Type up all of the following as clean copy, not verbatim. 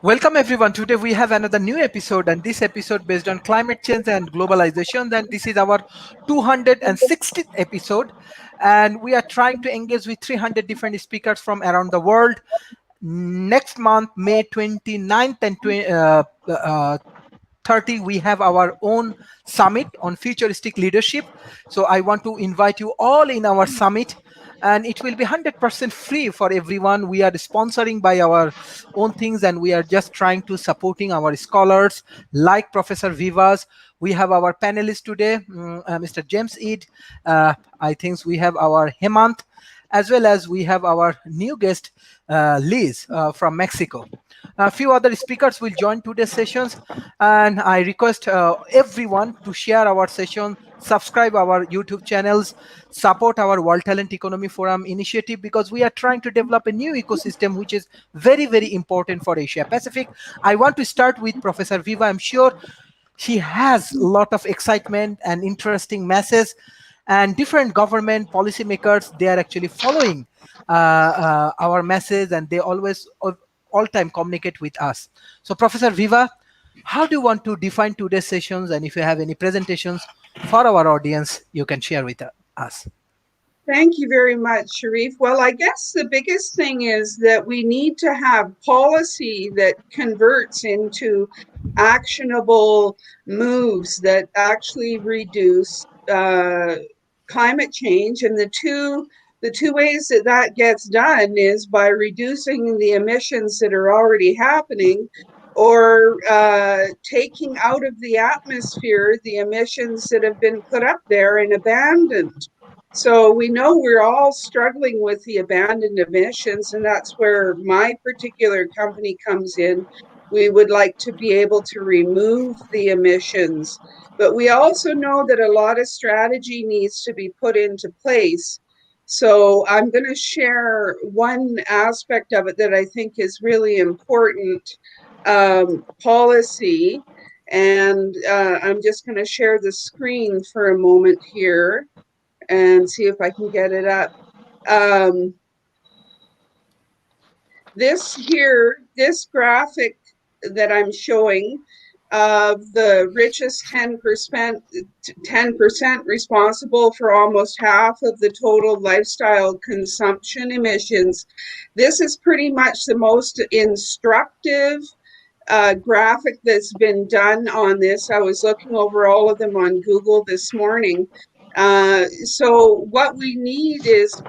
Welcome everyone. Today we have another new episode, and this episode based on climate change and globalization. Then this is our 260th episode, and we are trying to engage with 300 different speakers from around the world. Next month, May 29th and 30, we have our own summit on futuristic leadership. So I want to invite you all in our summit, and it will be 100% free for everyone. We are sponsoring by our own things, and we are just trying to supporting our scholars like Professor Vivas. We have our panelists today, Mr. James Eid. I think we have our Hemant, as well as we have our new guest, Liz from Mexico. A few other speakers will join today's sessions, and I request everyone to share our session, subscribe our YouTube channels, support our World Talent Economy Forum initiative, because we are trying to develop a new ecosystem which is very, very important for Asia Pacific. I want to start with Professor Viva. I'm sure she has a lot of excitement and interesting messages, and different government policymakers, they are actually following our message, and they always all time communicate with us. So Professor Viva, how do you want to define today's sessions, and if you have any presentations for our audience, you can share with us. Thank you very much, Sharif. Well, I guess the biggest thing is that we need to have policy that converts into actionable moves that actually reduce climate change. And the two ways that that gets done is by reducing the emissions that are already happening, or taking out of the atmosphere the emissions that have been put up there and abandoned. So we know we're all struggling with the abandoned emissions, and that's where my particular company comes in. We would like to be able to remove the emissions, but we also know that a lot of strategy needs to be put into place. So I'm going to share one aspect of it that I think is really important, policy. And I'm just going to share the screen for a moment here and see if I can get it up. This graphic that I'm showing of the richest 10% responsible for almost half of the total lifestyle consumption emissions. This is pretty much the most instructive graphic that's been done on this. I was looking over all of them on Google this morning. So what we need is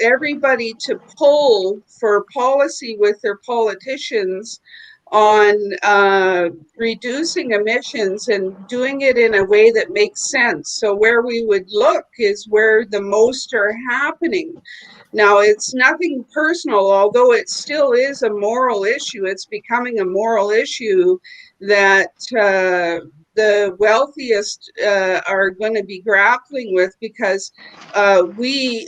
everybody to pull for policy with their politicians on reducing emissions and doing it in a way that makes sense. So where we would look is where the most are happening. Now, it's nothing personal, although it still is a moral issue. It's becoming a moral issue that the wealthiest are going to be grappling with, because we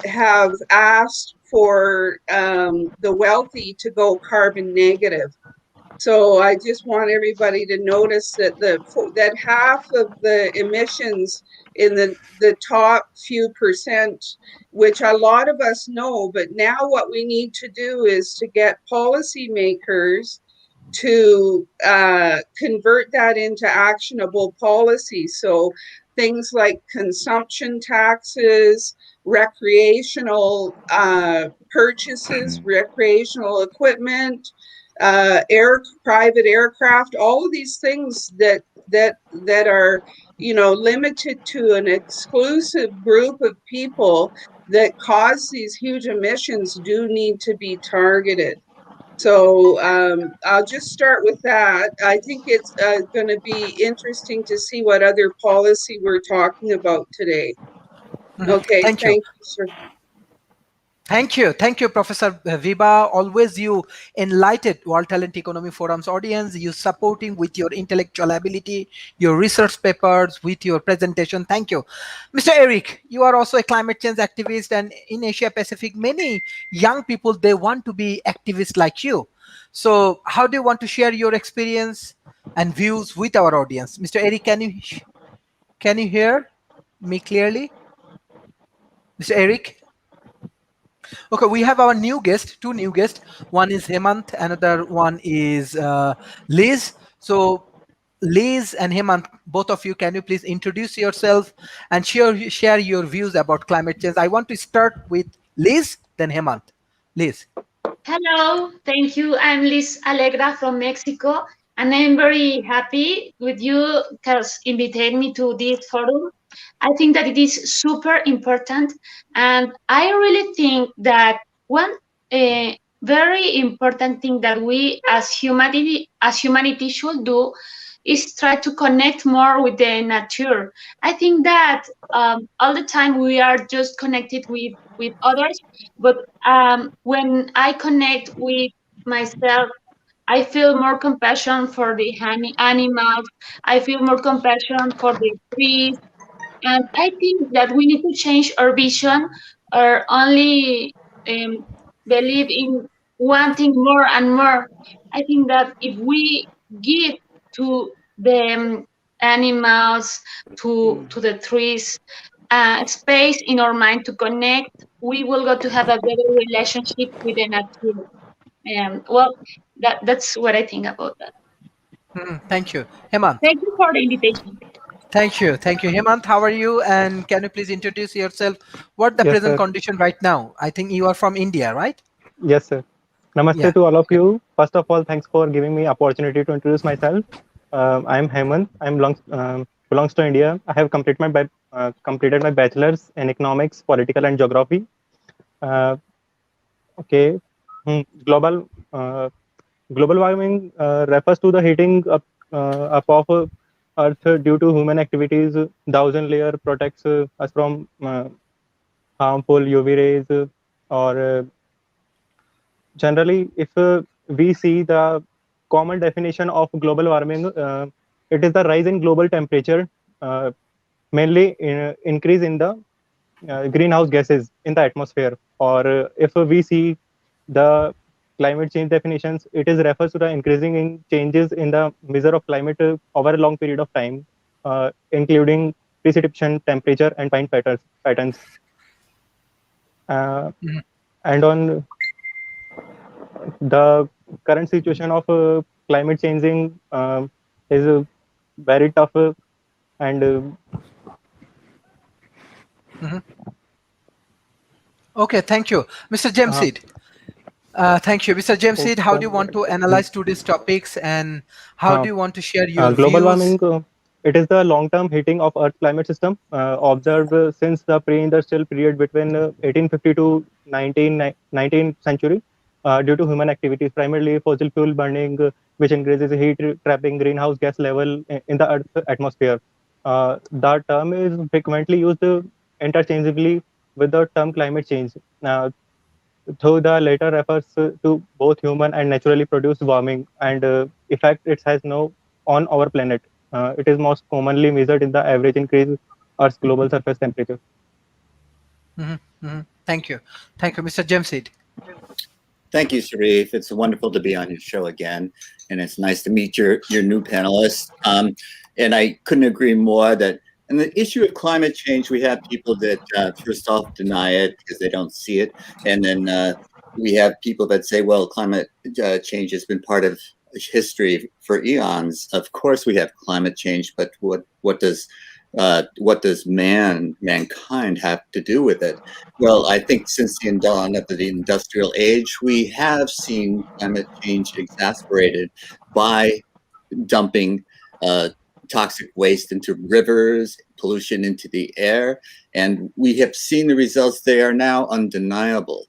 have asked for the wealthy to go carbon negative. So I just want everybody to notice that that half of the emissions in the top few percent, which a lot of us know, but now what we need to do is to get policymakers to convert that into actionable policy. So things like consumption taxes, recreational purchases, recreational equipment, private aircraft, all of these things that are, limited to an exclusive group of people that cause these huge emissions do need to be targeted. So I'll just start with that. I think it's going to be interesting to see what other policy we're talking about today. Okay, Thank you. thank you, sir. Thank you, Professor Viba. Always you enlightened World Talent Economy Forum's audience. You supporting with your intellectual ability, your research papers, with your presentation. Thank you. Mr. Eric, you are also a climate change activist, and in Asia Pacific, many young people, they want to be activists like you. So how do you want to share your experience and views with our audience? Mr. Eric, can you hear me clearly? Mr. Eric? Okay, we have our new guest, two new guests. One is Hemant, another one is Liz. So, Liz and Hemant, both of you, can you please introduce yourself and share your views about climate change? I want to start with Liz, then Hemant. Liz. Hello, thank you. I'm Liz Alegra from Mexico, and I'm very happy with you because invited me to this forum. I think that it is super important, and I really think that one very important thing that we as humanity should do is try to connect more with the nature. I think that all the time we are just connected with others, but when I connect with myself, I feel more compassion for the animals. I feel more compassion for the trees, and I think that we need to change our vision or only um, believe in wanting more and more. I think that if we give to the animals, to the trees, space in our mind to connect, we will go to have a better relationship with the nature. Well, that's what I think about that. Thank you. Hemant. Thank you for the invitation. Thank you. Thank you. Hemant, how are you? And can you please introduce yourself? What the Yes, present sir. condition right now? I think you are from India, right? Yes, sir. Yeah. Namaste to all of Okay. you. First of all, thanks for giving me opportunity to introduce myself. I'm Hemant. Belongs to India. I have completed my bachelor's in economics, political, and geography. Uh, okay. Global global warming refers to the heating up of Earth due to human activities. The ozone layer protects us from harmful UV rays or generally, if we see the common definition of global warming, it is the rise in global temperature, uh, mainly increase in the greenhouse gases in the atmosphere. Or if we see the climate change definitions, it is refers to the increasing in changes in the measure of climate over a long period of time, including precipitation, temperature, and wind patterns. Uh, Mhm. and on the current situation of climate changing is very tough and Mhm. Okay. Thank you. Mr. uh, Jamsid. Thank you. Mr. Jamsid, how do you want to mm, analyze today's topics and how uh, do you want to share your global views? warming it is the long-term heating of Earth climate system observed since the pre-industrial period between 1850 to 19th century due to human activities, primarily fossil fuel burning, which increases heat trapping greenhouse gas level in the Earth's atmosphere. The term is frequently used interchangeably with the term climate change. Though the latter refers to both human and naturally produced warming and effect it has no on our planet. It is most commonly measured in the average increase Earth's global surface temperature. Mhm, mhm. Thank you. Thank you, Mr. Jamsid. Thank you, Sharif. It's wonderful to be on your show again, and it's nice to meet your new panelists. And I couldn't agree more that. And the issue of climate change, we have people that first off deny it because they don't see it, and then we have people that say, "Well, climate change has been part of history for eons." Of course, we have climate change, but what does mankind have to do with it? Well, I think since the dawn of the industrial age, we have seen climate change exacerbated by dumping uh, toxic waste into rivers, pollution into the air, and we have seen the results. They are now undeniable.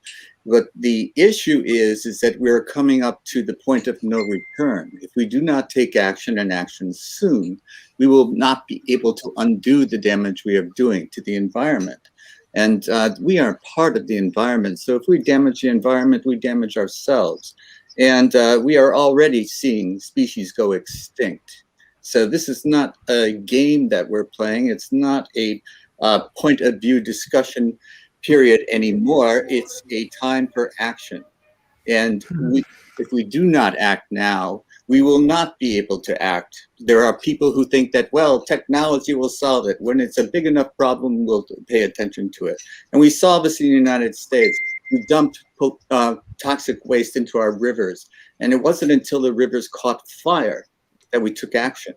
But the issue is that we're coming up to the point of no return. If we do not take action and action soon, we will not be able to undo the damage we are doing to the environment. And we are part of the environment. So if we damage the environment, we damage ourselves. And we are already seeing species go extinct. So this is not a game that we're playing. It's not a point of view discussion period anymore. It's a time for action. And if we do not act now, we will not be able to act. There are people who think that, well, technology will solve it. When it's a big enough problem, we'll pay attention to it. And we saw this in the United States. We dumped toxic waste into our rivers. And it wasn't until the rivers caught fire that we took action.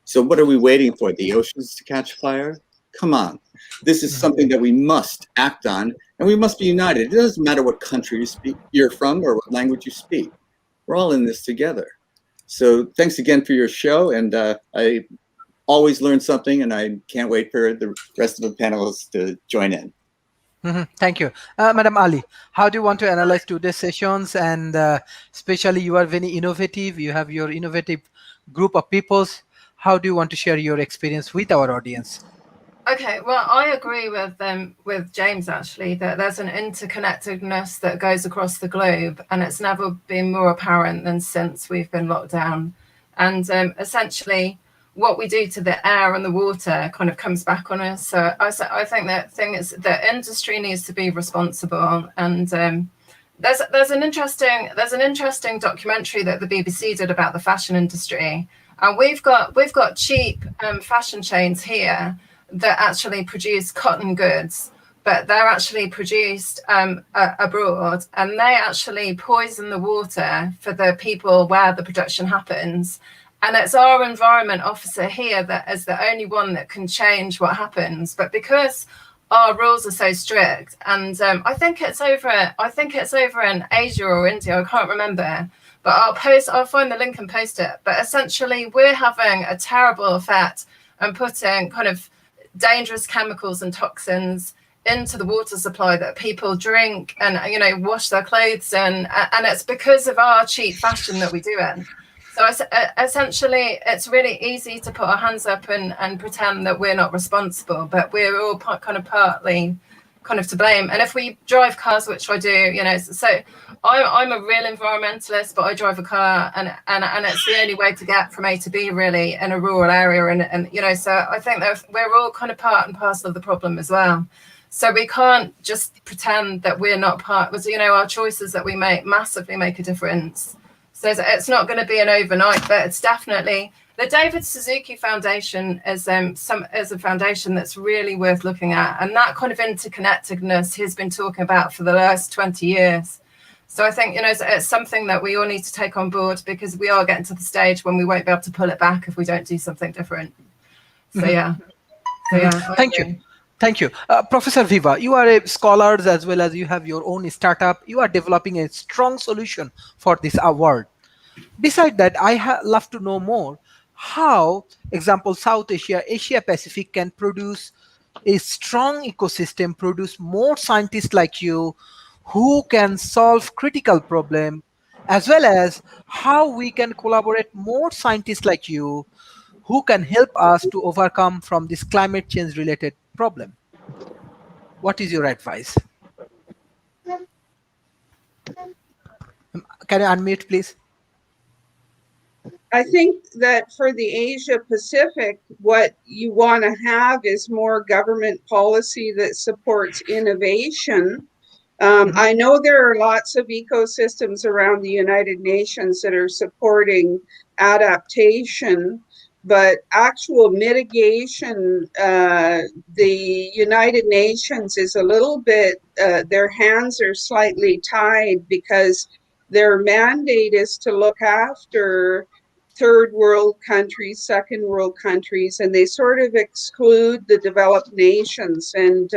So what are we waiting for? The oceans to catch fire? Come on. This is something that we must act on, and we must be united. It doesn't matter what country you're from or what language you speak. We're all in this together. So thanks again for your show, and I always learn something, and I can't wait for the rest of the panelists to join in. Thank you. Madam Ali, how do you want to analyze today's sessions? And especially you are very innovative. You have your innovative group of peoples. How do you want to share your experience with our audience? Okay, well, I agree with James, actually, that there's an interconnectedness that goes across the globe, and it's never been more apparent than since we've been locked down. And essentially, what we do to the air and the water kind of comes back on us. So I think that thing is that industry needs to be responsible. And there's an interesting documentary that the BBC did about the fashion industry. And we've got cheap fashion chains here that actually produce cotton goods, but they're actually produced abroad, and they actually poison the water for the people where the production happens. And it's our environment officer here that is the only one that can change what happens. But because our rules are so strict, and I think it's over in Asia or India, I can't remember, but I'll find the link and post it. But essentially, we're having a terrible effect and putting kind of dangerous chemicals and toxins into the water supply that people drink and wash their clothes in, and it's because of our cheap fashion that we do it. So essentially, it's really easy to put our hands up and pretend that we're not responsible, but we're all partly to blame. And if we drive cars, which I do, so I'm a real environmentalist, but I drive a car, and it's the only way to get from A to B, really, in a rural area. And so I think that we're all kind of part and parcel of the problem as well. So we can't just pretend that we're not part, because, our choices that we make massively make a difference. So it's not going to be an overnight, but it's definitely the David Suzuki Foundation is a foundation that's really worth looking at, and that kind of interconnectedness he's been talking about for the last 20 years. So I think it's something that we all need to take on board, because we are getting to the stage when we won't be able to pull it back if we don't do something different. So yeah. Thank you. Thank you. Professor Viva, you are a scholar as well as you have your own startup. You are developing a strong solution for this world. Besides that, I love to know more how, example, South Asia, Asia Pacific can produce a strong ecosystem, produce more scientists like you who can solve critical problems, as well as how we can collaborate more scientists like you who can help us to overcome from this climate change related problem. What is your advice? Can you unmute, please? I think that for the Asia Pacific, what you want to have is more government policy that supports innovation. I know there are lots of ecosystems around the United Nations that are supporting adaptation, but actual mitigation, the United Nations is a little bit, their hands are slightly tied, because their mandate is to look after third world countries, second world countries, and they sort of exclude the developed nations. And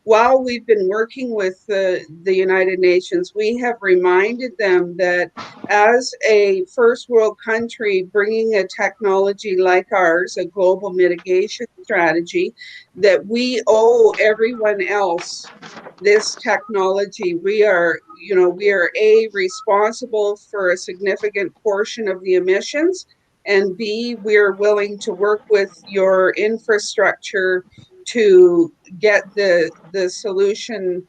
while we've been working with the United Nations, we have reminded them that as a first world country bringing a technology like ours, a global mitigation strategy, that we owe everyone else this technology. We are responsible for a significant portion of the emissions, and B, we're willing to work with your infrastructure to get the solution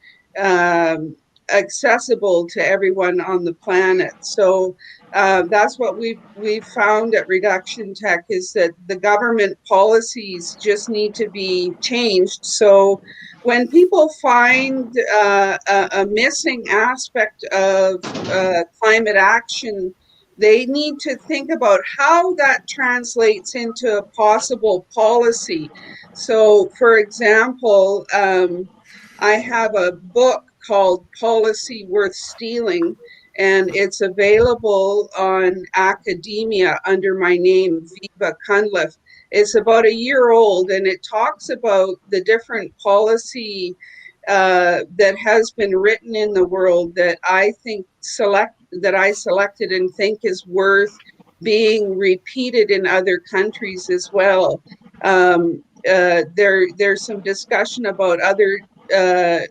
accessible to everyone on the planet. So that's what we've found at Reduction Tech, is that the government policies just need to be changed. So when people find a missing aspect of climate action, they need to think about how that translates into a possible policy. So, for example, I have a book called Policy Worth Stealing, and it's available on academia under my name, Viva Cunliffe. It's about a year old, and it talks about the different policy that has been written in the world that I selected and think is worth being repeated in other countries as well. There's some discussion about other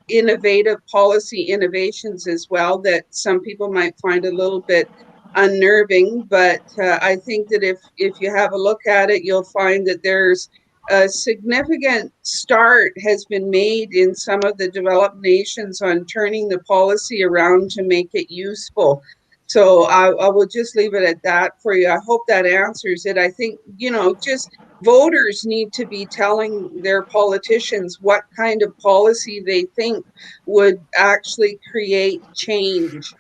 innovative policy innovations as well that some people might find a little bit unnerving, but I think that if you have a look at it, you'll find that there's a significant start has been made in some of the developed nations on turning the policy around to make it useful. So I will just leave it at that for you. I hope that answers it. I think, just voters need to be telling their politicians what kind of policy they think would actually create change.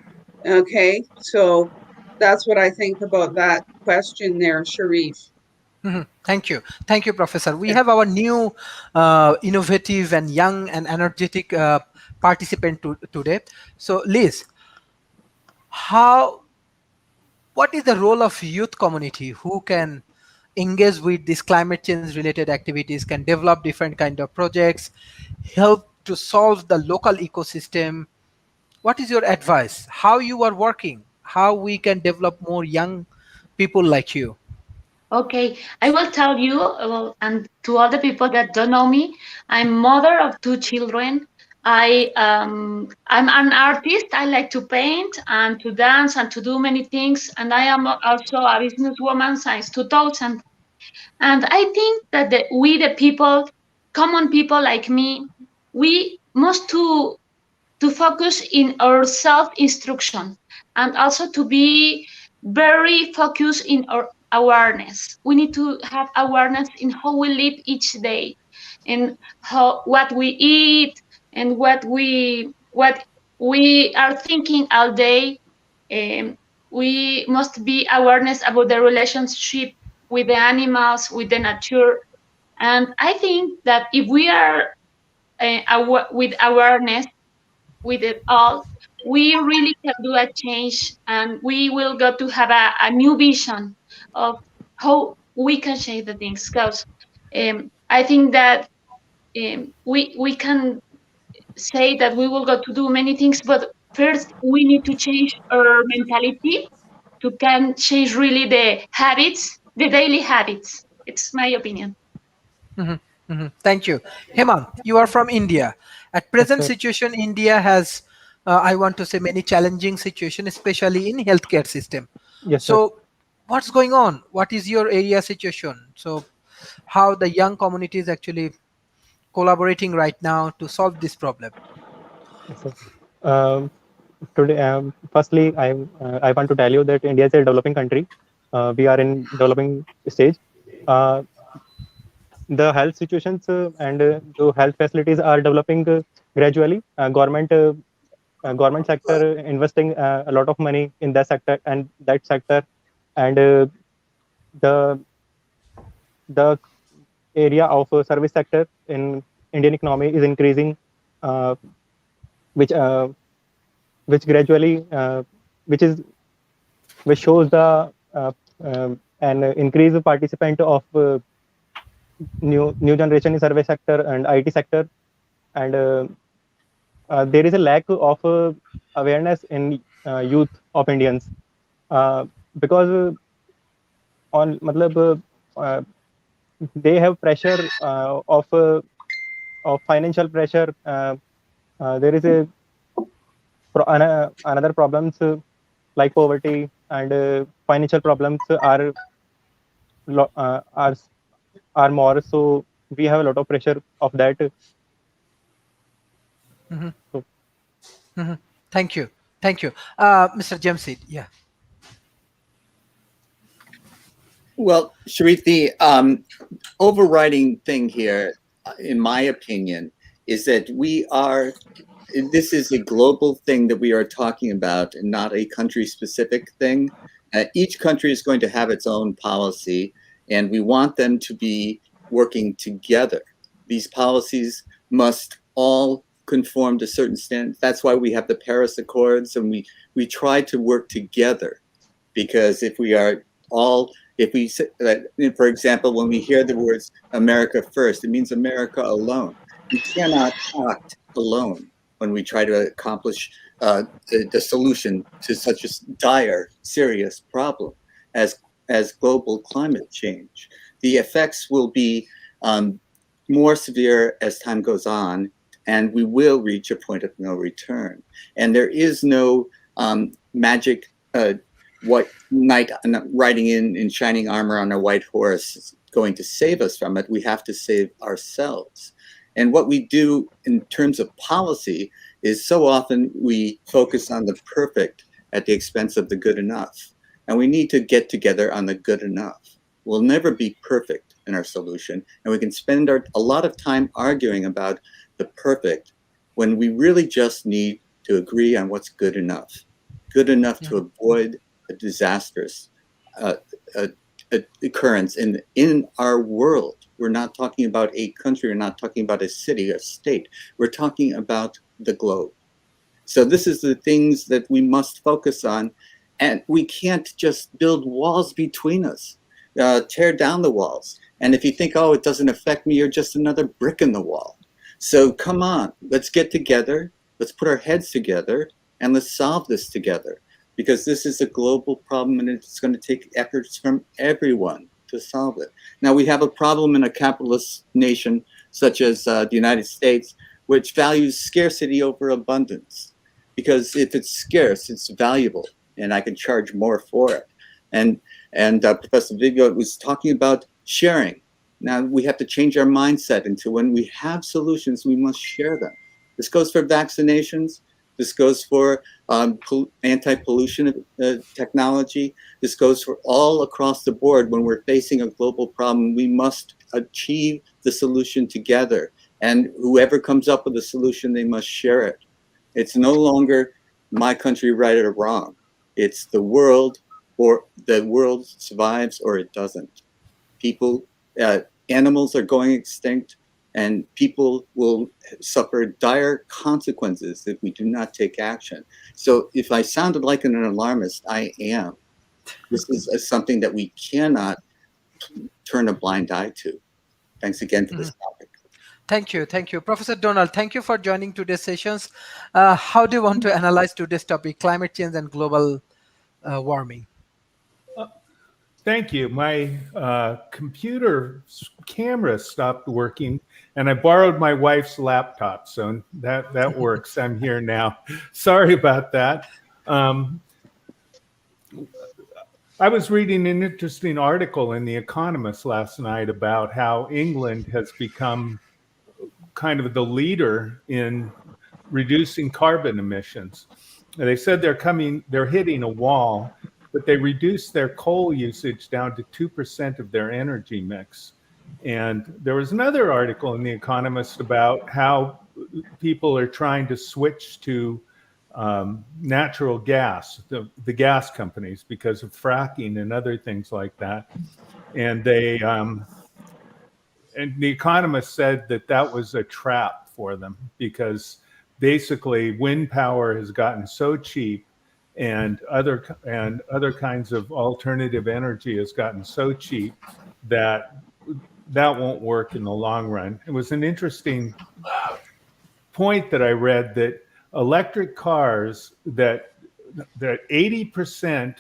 Okay, so that's what I think about that question there, Sharif. Thank you. Thank you, Professor. We have our new innovative and young and energetic participant today. So, Liz, what is the role of youth community who can engage with these climate change related activities, can develop different kind of projects, help to solve the local ecosystem? What is your advice? How you are working? How we can develop more young people like you? Okay, I will tell you, well, and to all the people that don't know me, I'm mother of two children. I'm an artist. I like to paint and to dance and to do many things. And I am also a businesswoman since 2000. And I think that we, the people, common people like me, we must to focus in our self-instruction and also to be very focused in our awareness. We need to have awareness in how we live each day, and how what we eat and what we are thinking all day. We must be awareness about the relationship with the animals, with the nature. And I think that if we are with awareness with it all, we really can do a change, and we will go to have a new vision of how we can change the things. Because I think that we can say that we will go to do many things, but first we need to change our mentality to can change really the habits, the daily habits. It's my opinion. Thank you. Hemant, you are from India. At Yes, present sir. situation, India has, I want to say, many challenging situation, especially in healthcare system. Yes, sir. So, what's going on? What is your area situation? So, how the young community is actually collaborating right now to solve this problem? Yes, sir. Um, Today, firstly, I want to tell you that India is a developing country. We are in developing stage. Uh, the health situations and the health facilities are developing gradually. Government sector investing a lot of money in that sector, and the the area of service sector in Indian economy is increasing, uh, which uh, which gradually which shows the an increased participant of new generation in service sector and IT sector, and there is a lack of awareness in youth of Indians, uh, because on matlab, uh, they have pressure of financial pressure. There is another problems like poverty and financial problems lo- uh, are are more. So we have a lot of pressure of that. So Thank you. Thank you. Mr. Jamsid, yeah. Well, Sharif, the overriding thing here, in my opinion, is that this is a global thing that we are talking about and not a country specific thing. Each country is going to have its own policy, and we want them to be working together. These policies must all conform to certain standards. That's why we have the Paris Accords, and we try to work together, because if we are all, if we, for example, when we hear the words America first, it means America alone. We cannot act alone when we try to accomplish the solution to such a dire, serious problem as global climate change. The effects will be more severe as time goes on, and we will reach a point of no return. And there is no magic white knight riding in shining armor on a white horse going to save us from it. We have to save ourselves. And what we do in terms of policy is so often we focus on the perfect at the expense of the good enough. And we need to get together on the good enough. We'll never be perfect in our solution. And we can spend a lot of time arguing about the perfect when we really just need to agree on what's good enough to avoid a disastrous occurrence in our world. We're not talking about a country, we're not talking about a city or state, we're talking about the globe. So this is the things that we must focus on, and we can't just build walls between us, tear down the walls. And if you think, oh, it doesn't affect me, you're just another brick in the wall. So come on, let's get together, let's put our heads together, and let's solve this together. Because this is a global problem, and it's going to take efforts from everyone to solve it. Now, we have a problem in a capitalist nation such as the United States, which values scarcity over abundance. Because if it's scarce, it's valuable, and I can charge more for it. And Professor Vigo was talking about sharing. Now, we have to change our mindset into when we have solutions, we must share them. This goes for vaccinations. This goes for anti-pollution technology. This goes for all across the board. When we're facing a global problem, we must achieve the solution together. And whoever comes up with a solution, they must share it. It's no longer my country right or wrong. It's the world, or the world survives or it doesn't. People, animals are going extinct, and people will suffer dire consequences if we do not take action. So if I sounded like an alarmist, I am. This is something that we cannot turn a blind eye to. Thanks again for this topic. Thank you. Professor Donald, thank you for joining today's sessions. How do you want to analyze today's topic, climate change and global warming? Thank you. My computer camera stopped working, and I borrowed my wife's laptop, so that works. I'm here now. Sorry about that. I was reading an interesting article in The Economist last night about how England has become kind of the leader in reducing carbon emissions. They said they're hitting a wall, but they reduced their coal usage down to 2% of their energy mix. And there was another article in The Economist about how people are trying to switch to natural gas, the gas companies, because of fracking and other things like that. And they and The Economist said that was a trap for them, because basically wind power has gotten so cheap, and other kinds of alternative energy has gotten so cheap that won't work in the long run. It was an interesting point that I read, that electric cars, that 80%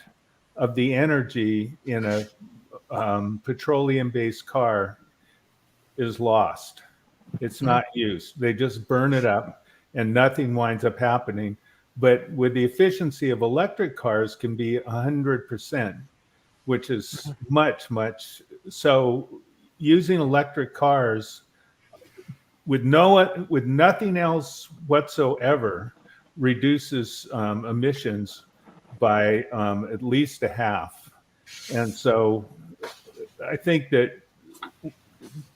of the energy in a petroleum-based car is lost. It's not used. They just burn it up and nothing winds up happening. But with the efficiency of electric cars can be 100%, which is much. So using electric cars with nothing else whatsoever reduces emissions by at least a half. And so I think that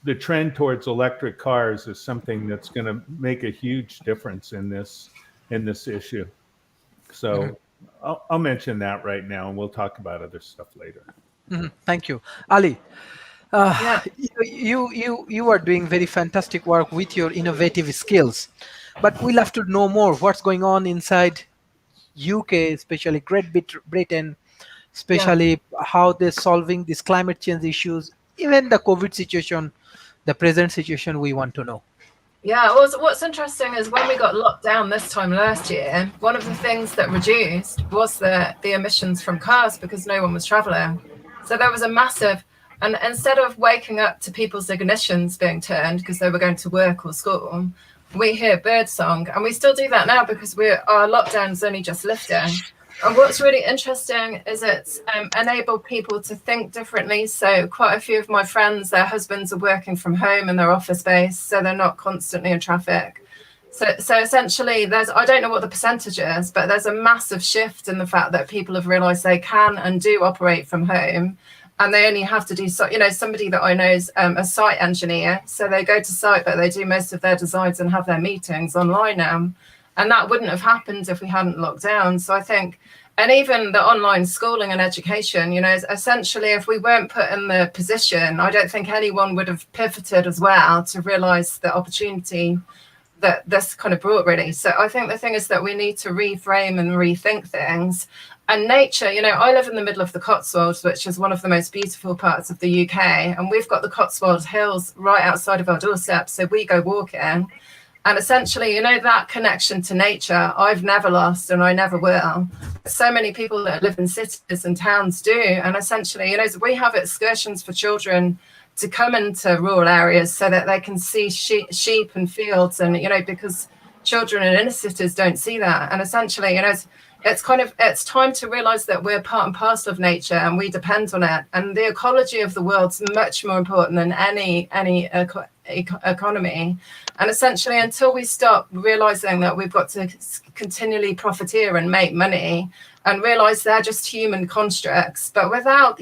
the trend towards electric cars is something that's going to make a huge difference in this issue. So I'll mention that right now, and we'll talk about other stuff later. Thank you. Ali, you are doing very fantastic work with your innovative skills. But we'll have to know more what's going on inside UK, especially Britain, Yeah. especially how they're solving these climate change issues, even the COVID situation, the present situation. We want to know. Yeah, what's interesting is when we got locked down this time last year, one of the things that reduced was the emissions from cars because no one was traveling. So there was a massive, and instead of waking up to people's ignitions being turned because they were going to work or school, we hear birdsong, and we still do that now because our lockdown's only just lifting. And what's really interesting is it's enabled people to think differently. So quite a few of my friends, their husbands are working from home in their office space, so they're not constantly in traffic. So essentially, I don't know what the percentage is, but there's a massive shift in the fact that people have realised they can and do operate from home, and they only have to do somebody that I know is a site engineer, so they go to site, but they do most of their designs and have their meetings online now. And that wouldn't have happened if we hadn't locked down. So I think, and even the online schooling and education, essentially, if we weren't put in the position, I don't think anyone would have pivoted as well to realise the opportunity that this kind of brought, really. So I think the thing is that we need to reframe and rethink things. And nature, I live in the middle of the Cotswolds, which is one of the most beautiful parts of the UK. And we've got the Cotswold Hills right outside of our doorstep. So we go walking. And essentially, that connection to nature, I've never lost and I never will. So many people that live in cities and towns do. And essentially, we have excursions for children to come into rural areas so that they can see sheep and fields. And, because children in inner cities don't see that. And essentially, it's time to realize that we're part and parcel of nature and we depend on it. And the ecology of the world's much more important than any economy. And essentially, until we stop realizing that we've got to continually profiteer and make money and realize they're just human constructs, but without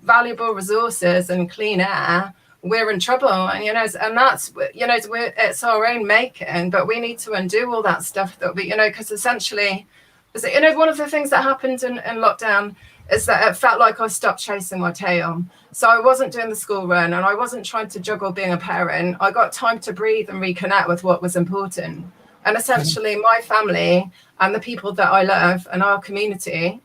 valuable resources and clean air, we're in trouble. And and that's it's our own making, but we need to undo all that stuff that we because essentially, one of the things that happened in lockdown is that it felt like I stopped chasing my tail. So I wasn't doing the school run and I wasn't trying to juggle being a parent. I got time to breathe and reconnect with what was important. And essentially my family and the people that I love and our community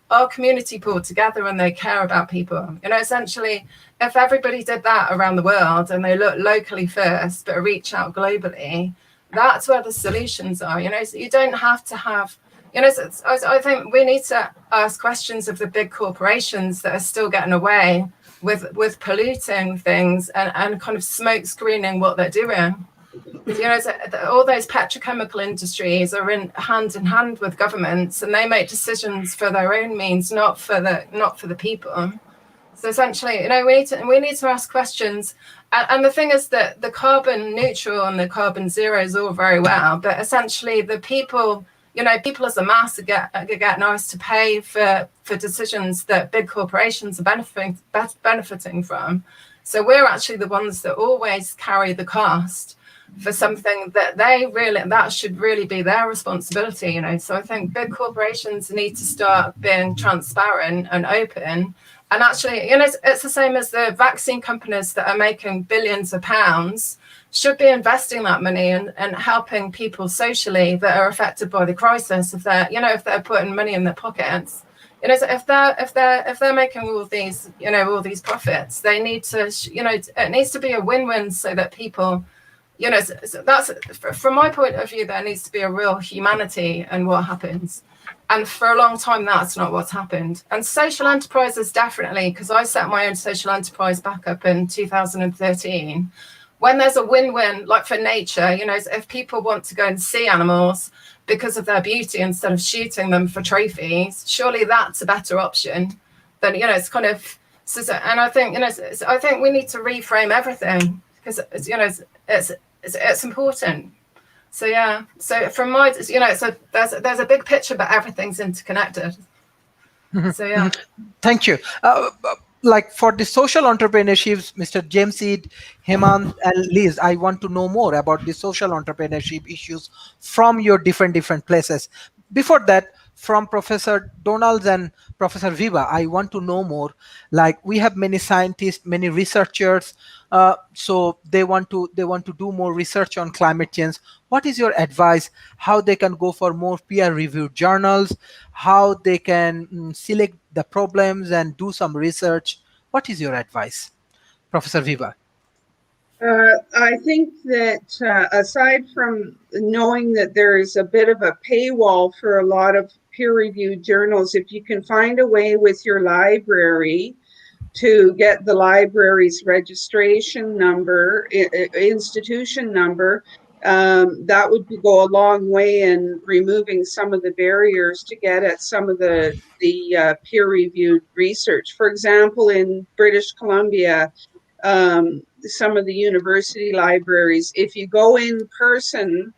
pulled together and they care about people. Essentially, if everybody did that around the world and they look locally first, but reach out globally, that's where the solutions are. So you don't have to have I think we need to ask questions of the big corporations that are still getting away with polluting things and kind of smoke screening what they're doing. All those petrochemical industries are in hand with governments, and they make decisions for their own means, not for the people. So essentially, we need to ask questions. And the thing is that the carbon neutral and the carbon zero is all very well, but essentially the people as a mass get nice to pay for decisions that big corporations are benefiting from. So we're actually the ones that always carry the cost for something that should really be their responsibility. So I think big corporations need to start being transparent and open. And actually, it's the same as the vaccine companies that are making billions of pounds should be investing that money and helping people socially that are affected by the crisis. If they're putting money in their pockets, if they're making all these profits, they need to, it needs to be a win-win so that people, so that's from my point of view, there needs to be a real humanity in what happens. And for a long time, that's not what's happened. And social enterprises, definitely, because I set my own social enterprise back up in 2013. When there's a win-win, like for nature, if people want to go and see animals because of their beauty instead of shooting them for trophies, surely that's a better option than, it's kind of, and I think, I think we need to reframe everything because, it's important. So, yeah, so from my, so there's a big picture, but everything's interconnected. So, yeah. Thank you. Like for the social entrepreneurships, Mr. James Eid, Hemant, and Liz, I want to know more about the social entrepreneurship issues from your different places. Before that, from Professor Donalds and Professor Viva, I want to know more. Like, we have many scientists, many researchers, so they want to do more research on climate change. What is your advice? How they can go for more peer-reviewed journals? How they can select the problems and do some research? What is your advice, Professor Viva? I think that aside from knowing that there is a bit of a paywall for a lot of peer-reviewed journals, if you can find a way with your library to get the library's registration number, institution number, that would go a long way in removing some of the barriers to get at some of the peer-reviewed research. For example, in British Columbia, some of the university libraries, if you go in person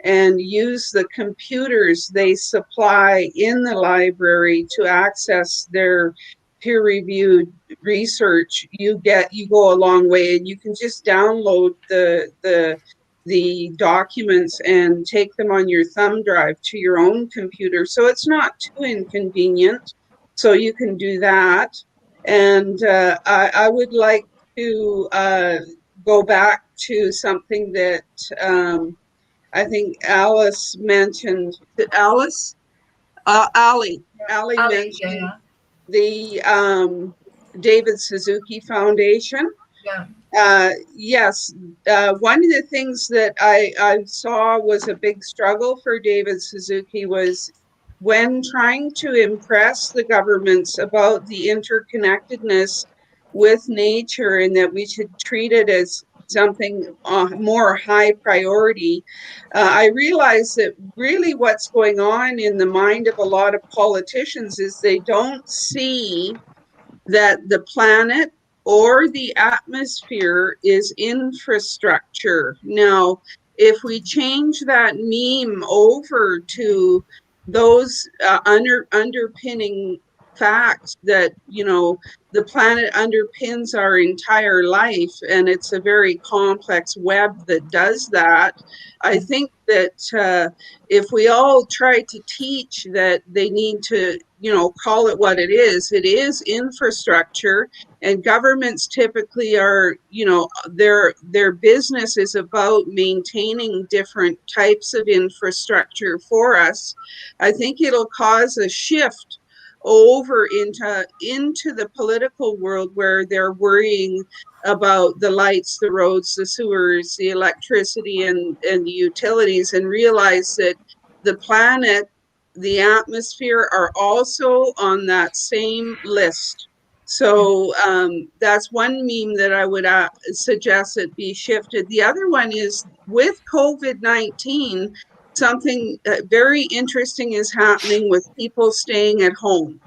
and use the computers they supply in the library to access their peer-reviewed research, you go a long way, and you can just download the documents and take them on your thumb drive to your own computer. So it's not too inconvenient. So you can do that. And I would like to go back to something that I think Alice mentioned. Did Alice? Ali Ali, mentioned the David Suzuki Foundation. Yes, one of the things that I saw was a big struggle for David Suzuki was when trying to impress the governments about the interconnectedness with nature and that we should treat it as something more high priority. I realized that really what's going on in the mind of a lot of politicians is they don't see that the planet or the atmosphere is infrastructure. Now, if we change that meme over to those underpinning facts that, the planet underpins our entire life, and it's a very complex web that does that, I think that if we all try to teach that they need to, call it what it is infrastructure, and governments typically are, their business is about maintaining different types of infrastructure for us. I think it'll cause a shift over into the political world where they're worrying about the lights, the roads, the sewers, the electricity, and the utilities, and realize that the planet, the atmosphere are also on that same list. So that's one meme that I would suggest it be shifted. The other one is with COVID-19, something very interesting is happening with people staying at home,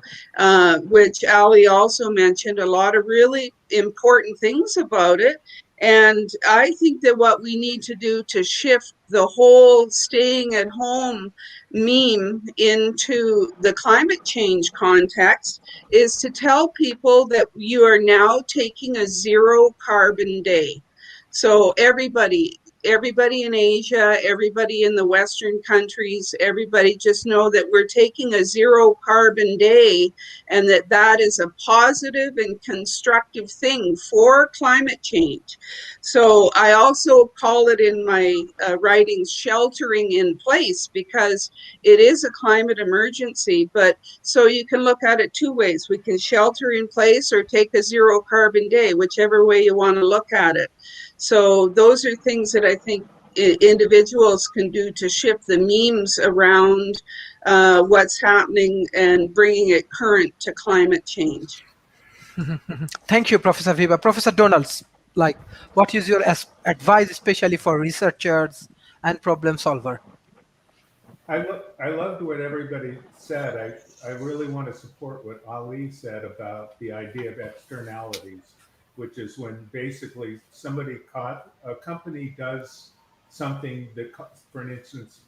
which Ali also mentioned a lot of really important things about it. And I think that what we need to do to shift the whole staying at home meme into the climate change context is to tell people that you are now taking a zero carbon day. So everybody in Asia, everybody in the Western countries, everybody just know that we're taking a zero carbon day, and that is a positive and constructive thing for climate change. So I also call it in my writings sheltering in place, because it is a climate emergency. But so you can look at it two ways. We can shelter in place or take a zero carbon day, whichever way you want to look at it. So those are things that I think individuals can do to shift the memes around what's happening and bringing it current to climate change. Thank you, Professor Viva. Professor Donalds, like, what is your advice, especially for researchers and problem solver? I loved what everybody said. I really want to support what Ali said about the idea of externalities, which is when basically a company does something that, for instance,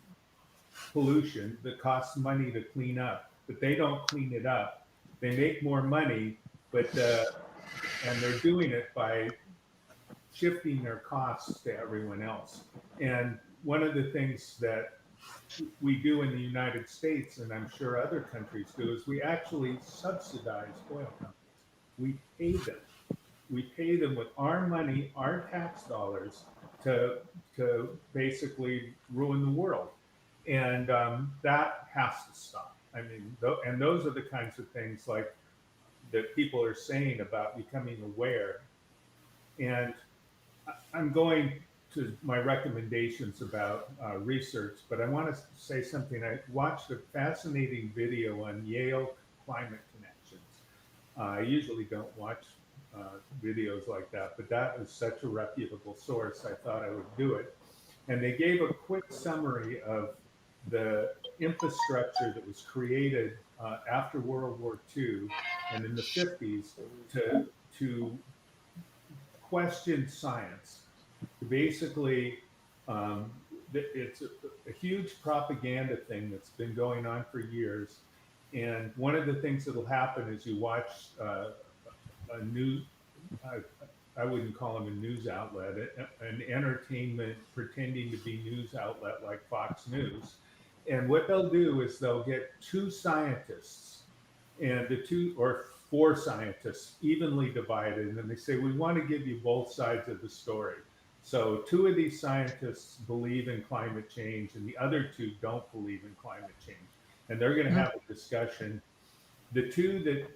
pollution that costs money to clean up, but they don't clean it up. They make more money, and they're doing it by shifting their costs to everyone else. And one of the things that we do in the United States, and I'm sure other countries do, is we actually subsidize oil companies. We pay them. We pay them with our money, our tax dollars, to basically ruin the world, and that has to stop. I mean, and those are the kinds of things like that people are saying about becoming aware. And I'm going to my recommendations about research, but I want to say something. I watched a fascinating video on Yale climate connections. I usually don't watch videos like that, but that was such a reputable source, I thought I would do it. And they gave a quick summary of the infrastructure that was created after World War II and in the 50s to question science. Basically, it's a huge propaganda thing that's been going on for years. And one of the things that'll happen is you watch a news, I wouldn't call them a news outlet, an entertainment pretending to be news outlet like Fox News. And what they'll do is they'll get two scientists and the two or four scientists evenly divided. And then they say, we want to give you both sides of the story. So two of these scientists believe in climate change and the other two don't believe in climate change. And they're going to have a discussion. The two that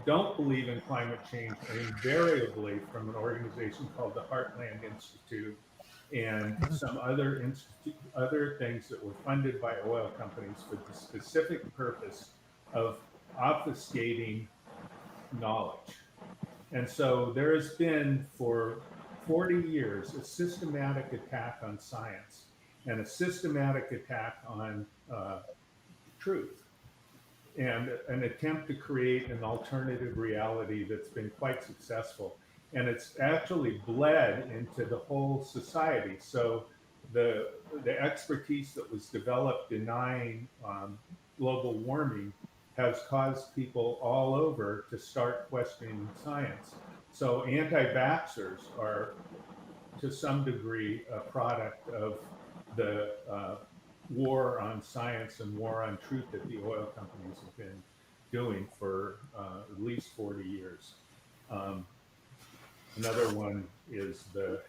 don't believe in climate change are invariably from an organization called the Heartland Institute and some other things that were funded by oil companies for the specific purpose of obfuscating knowledge. And so there has been for 40 years a systematic attack on science and a systematic attack on truth, and an attempt to create an alternative reality that's been quite successful. And it's actually bled into the whole society. So the expertise that was developed denying global warming has caused people all over to start questioning science. So anti-vaxxers are, to some degree, a product of the war on science and war on truth that the oil companies have been doing for at least 40 years. Another one is the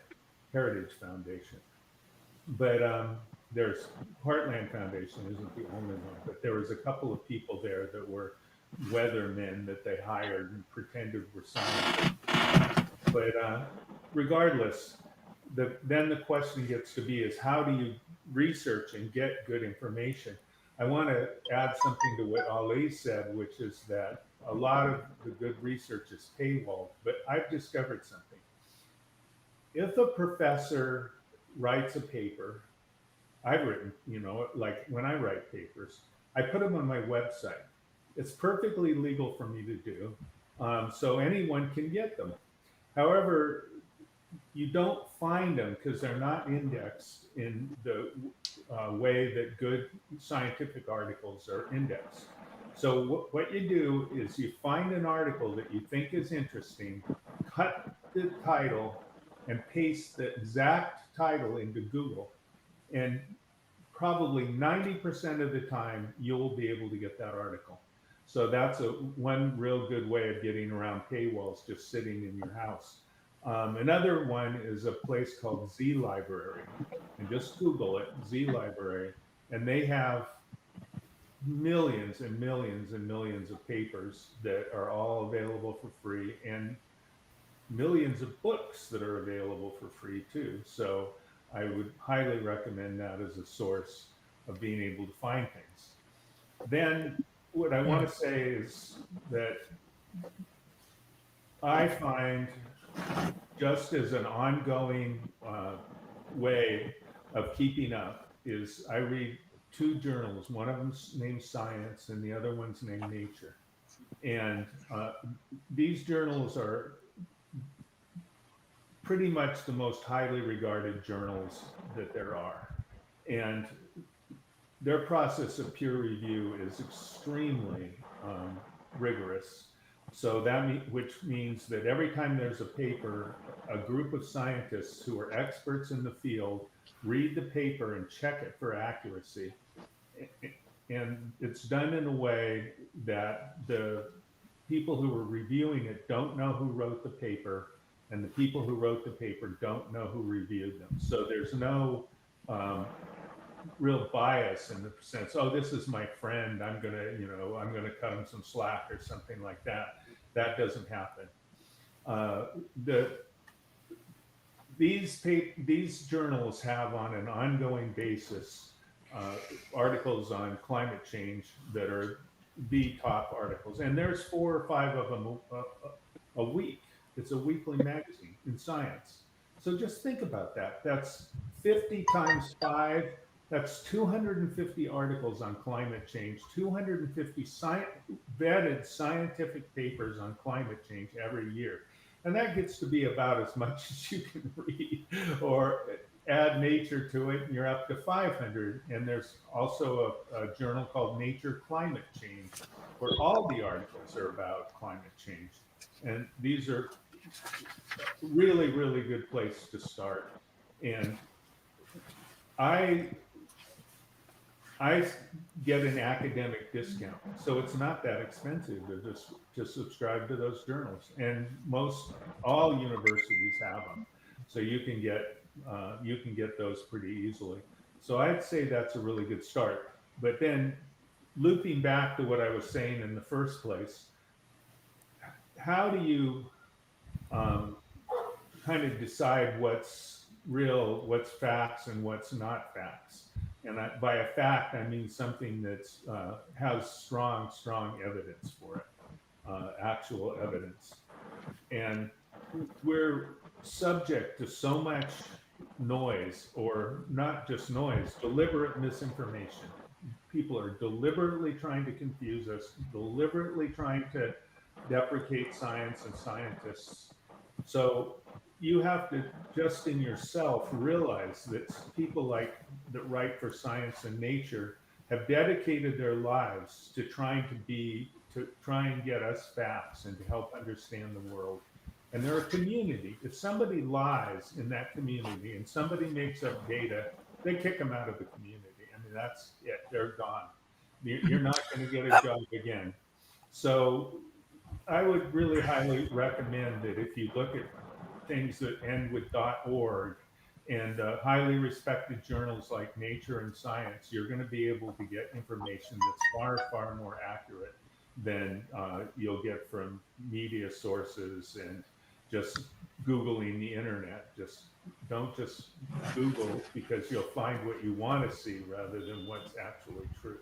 Heritage Foundation. But there's Heartland Foundation isn't the only one, but there was a couple of people there that were weathermen that they hired and pretended were scientists. But regardless, then the question gets to be is how do you research and get good information? I want to add something to what Ali said, which is that a lot of the good research is paywalled, but I've discovered something. If a professor writes a paper, I've written, like when I write papers, I put them on my website. It's perfectly legal for me to do, so anyone can get them. However, you don't find them because they're not indexed in the way that good scientific articles are indexed. So what you do is you find an article that you think is interesting, cut the title, and paste the exact title into Google. And probably 90% of the time, you'll be able to get that article. So that's one real good way of getting around paywalls, just sitting in your house. Another one is a place called Z Library, and just Google it, Z Library, and they have millions and millions and millions of papers that are all available for free, and millions of books that are available for free too. So I would highly recommend that as a source of being able to find things. Then what I want to say is that I find, just as an ongoing way of keeping up, is I read two journals. One of them's named Science and the other one's named Nature. And these journals are pretty much the most highly regarded journals that there are. And their process of peer review is extremely rigorous. So which means that every time there's a paper, a group of scientists who are experts in the field read the paper and check it for accuracy. and it's done in a way that the people who are reviewing it don't know who wrote the paper, and the people who wrote the paper don't know who reviewed them. So there's no real bias in the sense, oh, this is my friend, I'm gonna cut him some slack or something like that. That doesn't happen. These journals have on an ongoing basis articles on climate change that are the top articles, and there's 4 or 5 of them a week. It's a weekly magazine in science. So just think about that. That's 50 times 5. That's 250 articles on climate change, 250 vetted scientific papers on climate change every year. And that gets to be about as much as you can read, or add nature to it, and you're up to 500. And there's also a journal called Nature Climate Change, where all the articles are about climate change. And these are really, really good place to start. And I get an academic discount, so it's not that expensive to subscribe to those journals, and all universities have them, so you can get those pretty easily. So I'd say that's a really good start. But then, looping back to what I was saying in the first place, how do you kind of decide what's real, what's facts, and what's not facts? And by a fact, I mean something that has strong evidence for it, actual evidence. And we're subject to so much noise, or not just noise, deliberate misinformation. People are deliberately trying to confuse us, deliberately trying to deprecate science and scientists. So you have to just in yourself realize that people that write for science and nature have dedicated their lives to trying and get us facts and to help understand the world. And they're a community. If somebody lies in that community and somebody makes up data, they kick them out of the community. I mean, that's it. They're gone. You're not going to get a job again. So I would really highly recommend that if you look at things that end with .org and highly respected journals like Nature and Science, you're going to be able to get information that's far more accurate than you'll get from media sources and just Googling the internet. Don't just Google, because you'll find what you want to see rather than what's actually true.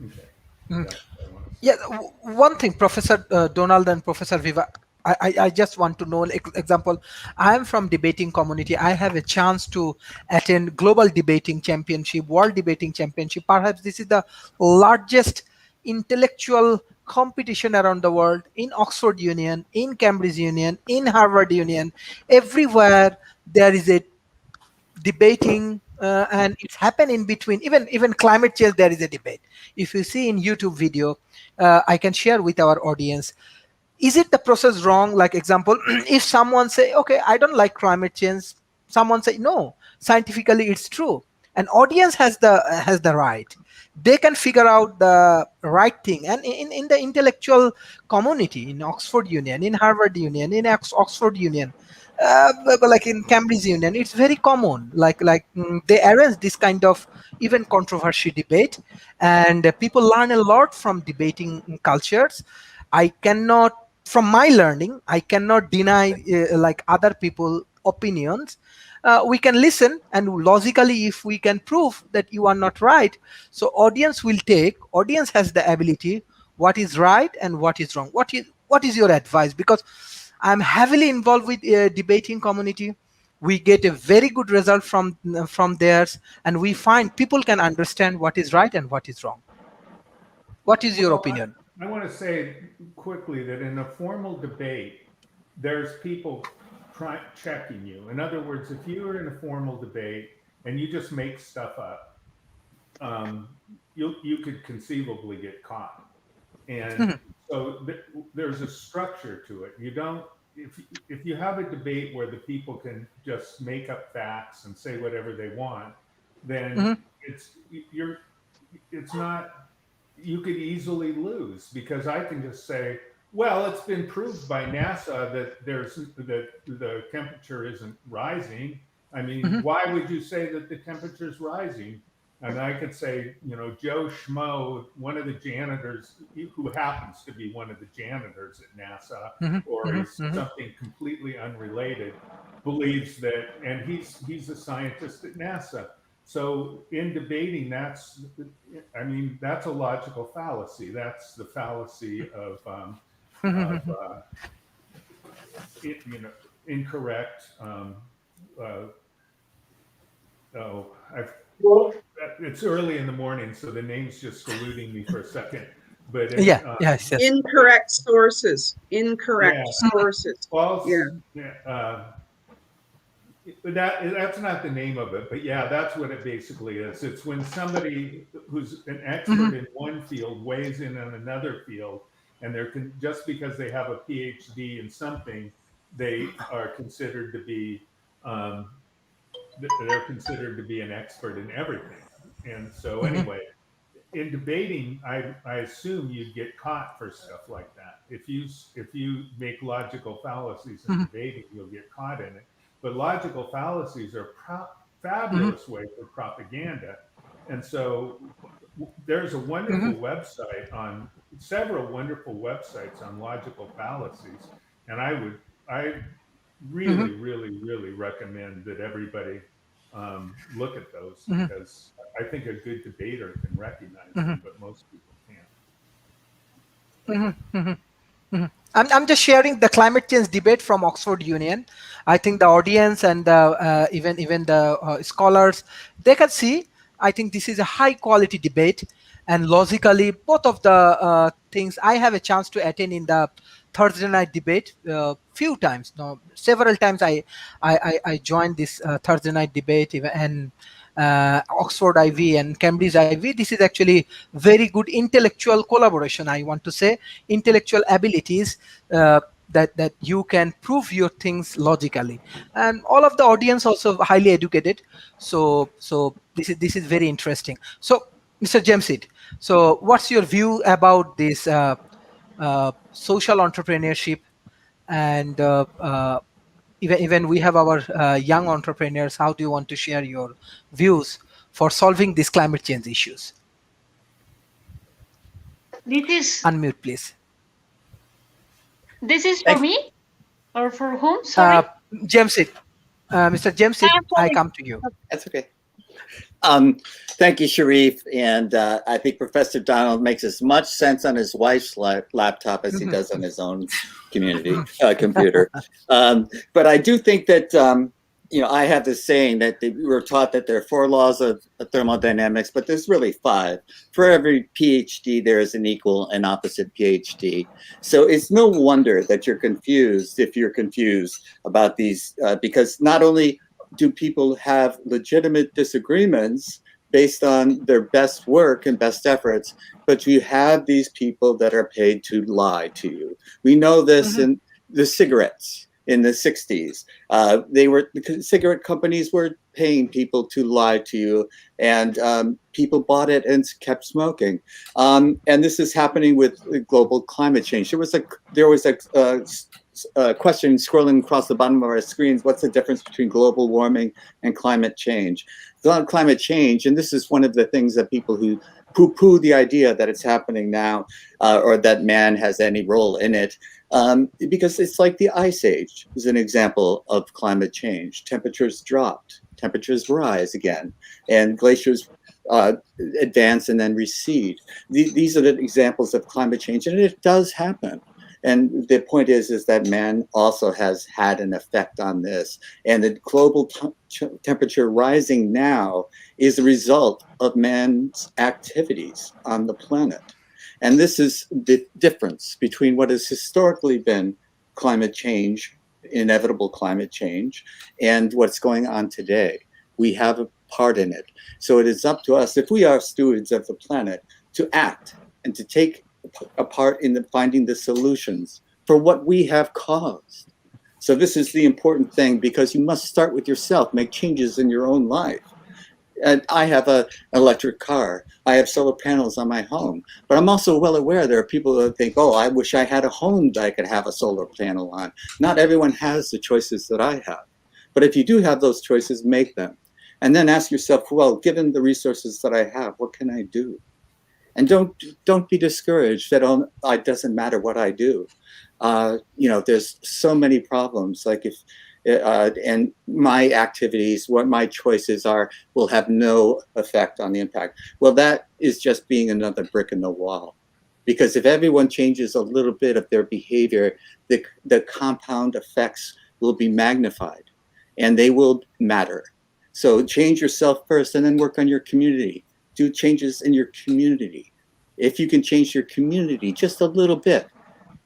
Okay. Yeah, one thing, Professor Donald and Professor Viva, I just want to know, example, I am from debating community. I have a chance to attend global debating championship, world debating championship. Perhaps this is the largest intellectual competition around the world, in Oxford Union, in Cambridge Union, in Harvard Union. Everywhere there is a debating, and it's happened in between. Even climate change, there is a debate. If you see in YouTube video, I can share with our audience. Is it the process wrong? Like example, if someone say, okay, I don't like climate change, someone say, no, scientifically it's true. An audience has the right. They can figure out the right thing. And in the intellectual community, in Oxford Union, in Harvard Union, in Oxford Union, like in Cambridge Union, it's very common. They arrange this kind of even controversy debate, and people learn a lot from debating cultures. I cannot, from my learning, I cannot deny like other people opinions. We can listen, and logically, if we can prove that you are not right, so audience has the ability what is right and what is wrong. What is your advice? Because I'm heavily involved with debating community. We get a very good result from theirs, and we find people can understand what is right and what is wrong. What is your opinion? I want to say quickly that in a formal debate, there's people checking you. In other words, if you are in a formal debate and you just make stuff up, you could conceivably get caught. And so there's a structure to it. You don't, if you have a debate where the people can just make up facts and say whatever they want, then it's not, you could easily lose, because I can just say, well, it's been proved by NASA that the temperature isn't rising. I mean, why would you say that the temperature is rising? And I could say, Joe Schmo, one of the janitors, who happens to be one of the janitors at NASA, or is something completely unrelated, believes that, and he's a scientist at NASA. So in debating, that's a logical fallacy. That's the fallacy of incorrect. It's early in the morning, so the name's just eluding me for a second. But yes. Incorrect sources. Incorrect sources. Well, but that's not the name of it, but yeah, that's what it basically is. It's when somebody who's an expert in one field weighs in on another field, and just because they have a PhD in something, they are considered to be they're considered to be an expert in everything. And so anyway, in debating, I assume you'd get caught for stuff like that. If you make logical fallacies in debating, you'll get caught in it. But logical fallacies are fabulous way for propaganda. And so there's a wonderful website on several wonderful websites on logical fallacies. And I really, really, really recommend that everybody look at those, because I think a good debater can recognize them, but most people can't. I'm just sharing the climate change debate from Oxford Union. I think the audience and even the scholars, they can see. I think this is a high quality debate, and logically, both of the things I have a chance to attend in the Thursday night debate few times. No, several times I joined this Thursday night debate, and Oxford IV and Cambridge IV. This is actually very good intellectual collaboration. I want to say intellectual abilities that you can prove your things logically, and all of the audience also highly educated. So this is very interesting. So Mr. Jamsid, so what's your view about this social entrepreneurship, and even we have our young entrepreneurs? How do you want to share your views for solving these climate change issues? Unmute, please. This is for me, or for whom? Sorry, Jamsid, Mr. Jamsid, I come to you. That's okay. Thank you, Sharif. And I think Professor Donald makes as much sense on his wife's laptop as he does on his own computer. But I do think that, I have this saying that we were taught that there are 4 laws of thermodynamics, but there's really 5. For every PhD, there is an equal and opposite PhD. So it's no wonder that you're confused if you're confused about these, because not only do people have legitimate disagreements based on their best work and best efforts, but you have these people that are paid to lie to you. We know this in the cigarettes in the 60s. The cigarette companies were paying people to lie to you, and people bought it and kept smoking. And this is happening with global climate change. There was a question scrolling across the bottom of our screens: what's the difference between global warming and climate change? Climate change, and this is one of the things that people who poo-poo the idea that it's happening now, or that man has any role in it, because it's like the Ice Age is an example of climate change. Temperatures dropped, temperatures rise again, and glaciers advance and then recede. These are the examples of climate change, and it does happen. And the point is that man also has had an effect on this. And the global temperature rising now is a result of man's activities on the planet. And this is the difference between what has historically been climate change, inevitable climate change, and what's going on today. We have a part in it. So it is up to us, if we are stewards of the planet, to act and to take a part in finding the solutions for what we have caused. So this is the important thing, because you must start with yourself, make changes in your own life. And I have an electric car. I have solar panels on my home. But I'm also well aware there are people that think, oh, I wish I had a home that I could have a solar panel on. Not everyone has the choices that I have. But if you do have those choices, make them. And then ask yourself, well, given the resources that I have, what can I do? And don't be discouraged that it doesn't matter what I do. There's so many problems. Like if and my activities, what my choices are, will have no effect on the impact. Well, that is just being another brick in the wall. Because if everyone changes a little bit of their behavior, the compound effects will be magnified and they will matter. So change yourself first and then work on your community. Do changes in your community. If you can change your community just a little bit,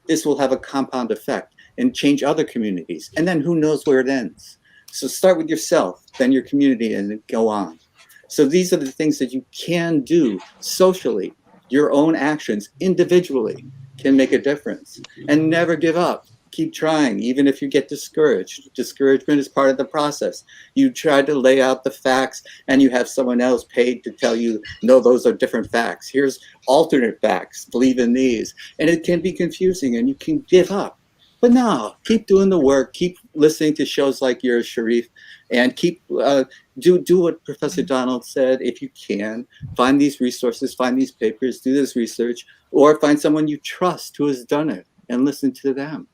this will have a compound effect and change other communities. And then who knows where it ends. So start with yourself, then your community, and then go on. So these are the things that you can do socially. Your own actions individually can make a difference. And never give up. Keep trying, even if you get discouraged. Discouragement is part of the process. You try to lay out the facts and you have someone else paid to tell you, no, those are different facts. Here's alternate facts. Believe in these. And it can be confusing and you can give up. But no, keep doing the work. Keep listening to shows like yours, Sharif, and keep do what Professor Donald said. If you can, find these resources, find these papers, do this research, or find someone you trust who has done it and listen to them.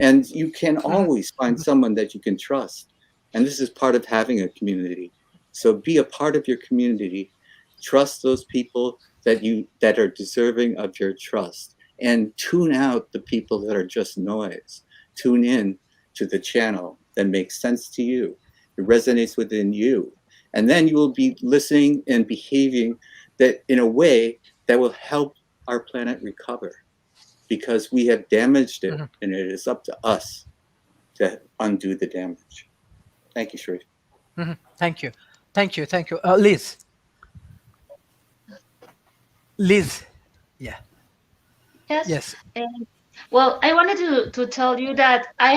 And you can always find someone that you can trust. And this is part of having a community. So be a part of your community. Trust those people that are deserving of your trust. And tune out the people that are just noise. Tune in to the channel that makes sense to you. It resonates within you. And then you will be listening and behaving that in a way that will help our planet recover. Because we have damaged it, and it is up to us to undo the damage. Thank you, Sharif. Thank you. Thank you. Thank you. Liz. Liz. Yeah. Yes. Yes. Well, I wanted to tell you that I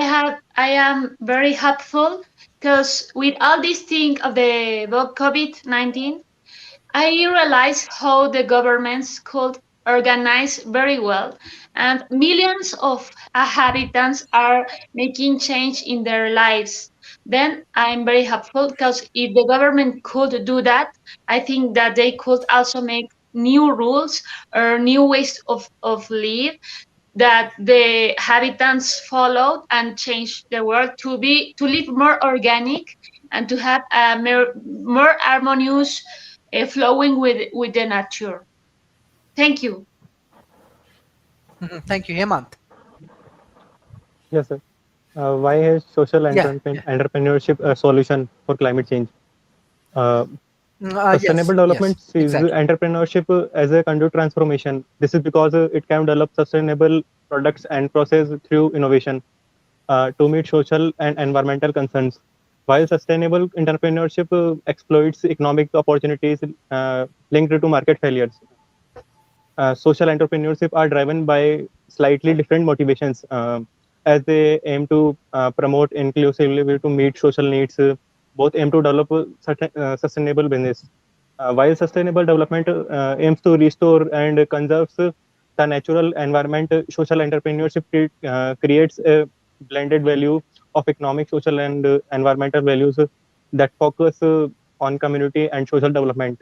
am very hopeful because with all this thing of the COVID-19, I realized how the governments could organize very well, and millions of inhabitants are making change in their lives. Then I'm very hopeful because if the government could do that, I think that they could also make new rules or new ways of live that the inhabitants followed and changed the world to live more organic and to have a more harmonious flowing with the nature. Thank you. Thank you, Hemant. Yes, sir. Why is social Yeah. entrepreneurship a solution for climate change? Sustainable Yes. development Yes. sees Exactly. entrepreneurship as a conduit transformation. This is because it can develop sustainable products and process through innovation to meet social and environmental concerns. While sustainable entrepreneurship exploits economic opportunities linked to market failures, social entrepreneurship are driven by slightly different motivations as they aim to promote inclusively to meet social needs. Both aim to develop sustainable business. While sustainable development aims to restore and conserves the natural environment, social entrepreneurship creates a blended value of economic, social, and environmental values that focus on community and social development.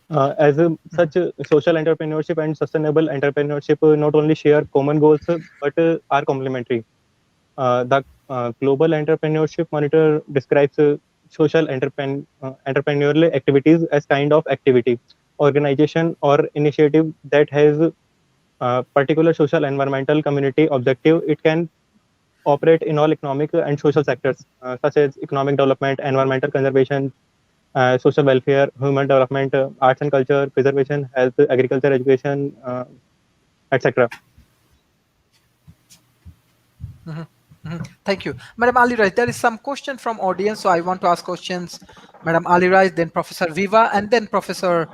Such social entrepreneurship and sustainable entrepreneurship not only share common goals but are complementary. The Global Entrepreneurship Monitor describes social entrepreneurial activities as kind of activity, organization, or initiative that has particular social, environmental, community objective. It can operate in all economic and social sectors, such as economic development, environmental conservation, social welfare, human development, arts and culture, preservation, health, agriculture, education, etc. Thank you, Madam Ali Rai. There is some question from audience, so I want to ask questions, Madam Ali Rai, then Professor Viva, and then Professor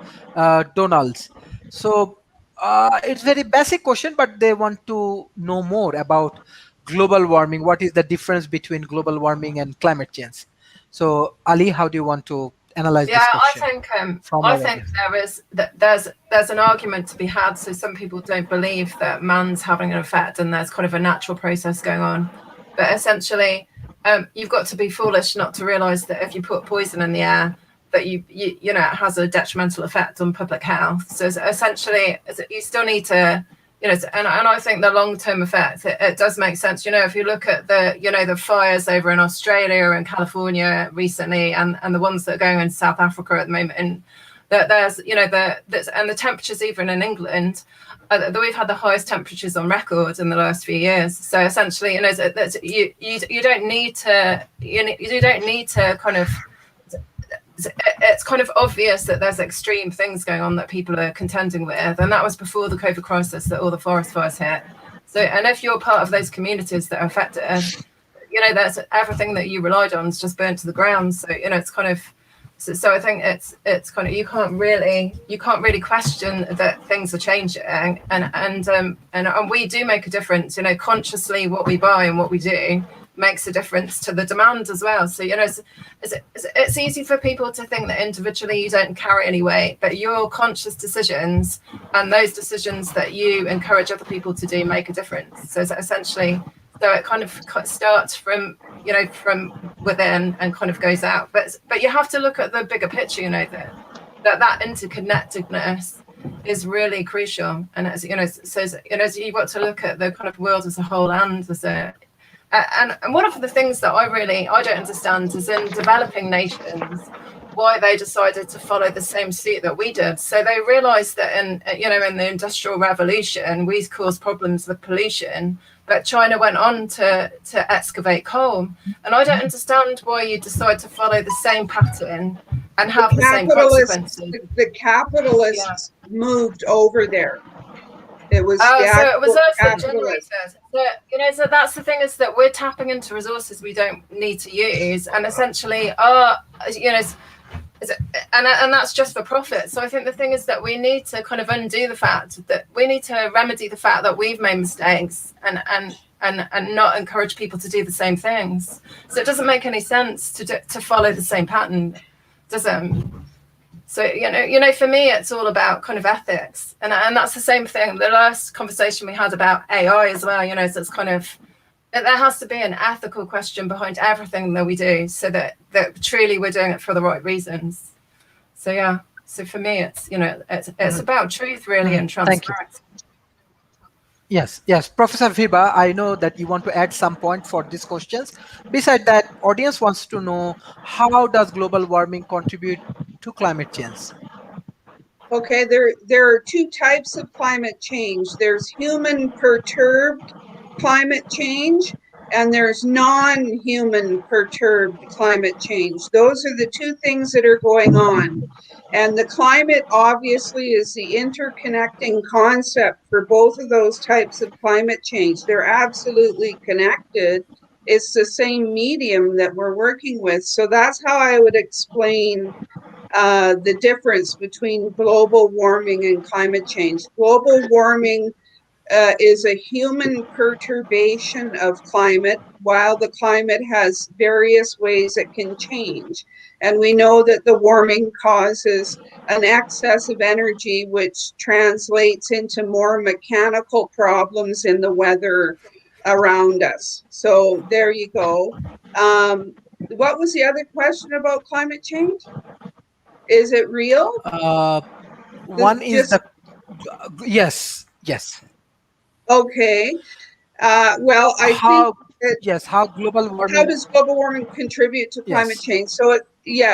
Donalds. So it's very basic question, but they want to know more about global warming. What is the difference between global warming and climate change? So Ali, how do you want to analyze Yeah, this I question think from I our think audience? there's an argument to be had. So some people don't believe that man's having an effect, and there's kind of a natural process going on. But essentially, you've got to be foolish not to realise that if you put poison in the air, that you know it has a detrimental effect on public health. So essentially, you still need to. You know, and I think the long-term effect, it does make sense. You know, if you look at the fires over in Australia and California recently, and the ones that are going in South Africa at the moment, and that there's, and the temperatures even in England, that we've had the highest temperatures on record in the last few years. So essentially, you know, you don't need to, you don't need to kind of. It's kind of obvious that there's extreme things going on that people are contending with, and that was before the COVID crisis that all the forest fires hit. So, and if you're part of those communities that are affected, you know, there's everything that you relied on is just burnt to the ground. So, you know, it's kind of, so I think it's kind of, you can't really question that things are changing, and we do make a difference. You know, consciously what we buy and what we do makes a difference to the demand as well. So, you know, it's easy for people to think that individually you don't carry any weight, but your conscious decisions and those decisions that you encourage other people to do make a difference. So essentially, so it kind of starts from, you know, from within and kind of goes out. But you have to look at the bigger picture, you know, that interconnectedness is really crucial. And as you know, so you know, you've got to look at the kind of world as a whole and as a and one of the things that I don't understand is in developing nations why they decided to follow the same suit that we did. So they realized that in the Industrial Revolution we caused problems with pollution, but China went on to excavate coal. And I don't understand why you decide to follow the same pattern and have the same consequences. The capitalists moved over there. It was so it was us that capitalists. generated. You know, so that's the thing, is that we're tapping into resources we don't need to use, and essentially, you know, and that's just for profit. So I think the thing is that we need to kind of undo the fact that we need to remedy the fact that we've made mistakes and not encourage people to do the same things. So it doesn't make any sense to follow the same pattern, does it? So, you know, for me, it's all about kind of ethics. And that's the same thing. The last conversation we had about AI as well, you know, so it's kind of, there has to be an ethical question behind everything that we do, so that truly we're doing it for the right reasons. So, yeah. So for me, it's, you know, it's about truth really and transparency. Yes, Professor Viba, I know that you want to add some point for these questions. Besides that, audience wants to know, how does global warming contribute to climate change? Okay, there are two types of climate change. There's human perturbed climate change, and there's non-human perturbed climate change. Those are the two things that are going on. And the climate obviously is the interconnecting concept for both of those types of climate change. They're absolutely connected. It's the same medium that we're working with. So that's how I would explain the difference between global warming and climate change. Global warming is a human perturbation of climate, while the climate has various ways it can change. And we know that the warming causes an excess of energy, which translates into more mechanical problems in the weather around us. So there you go. What was the other question about climate change? Is it real? One is the yes. Okay. Well, I How think how global warming? how does global warming contribute to climate Yes. change? So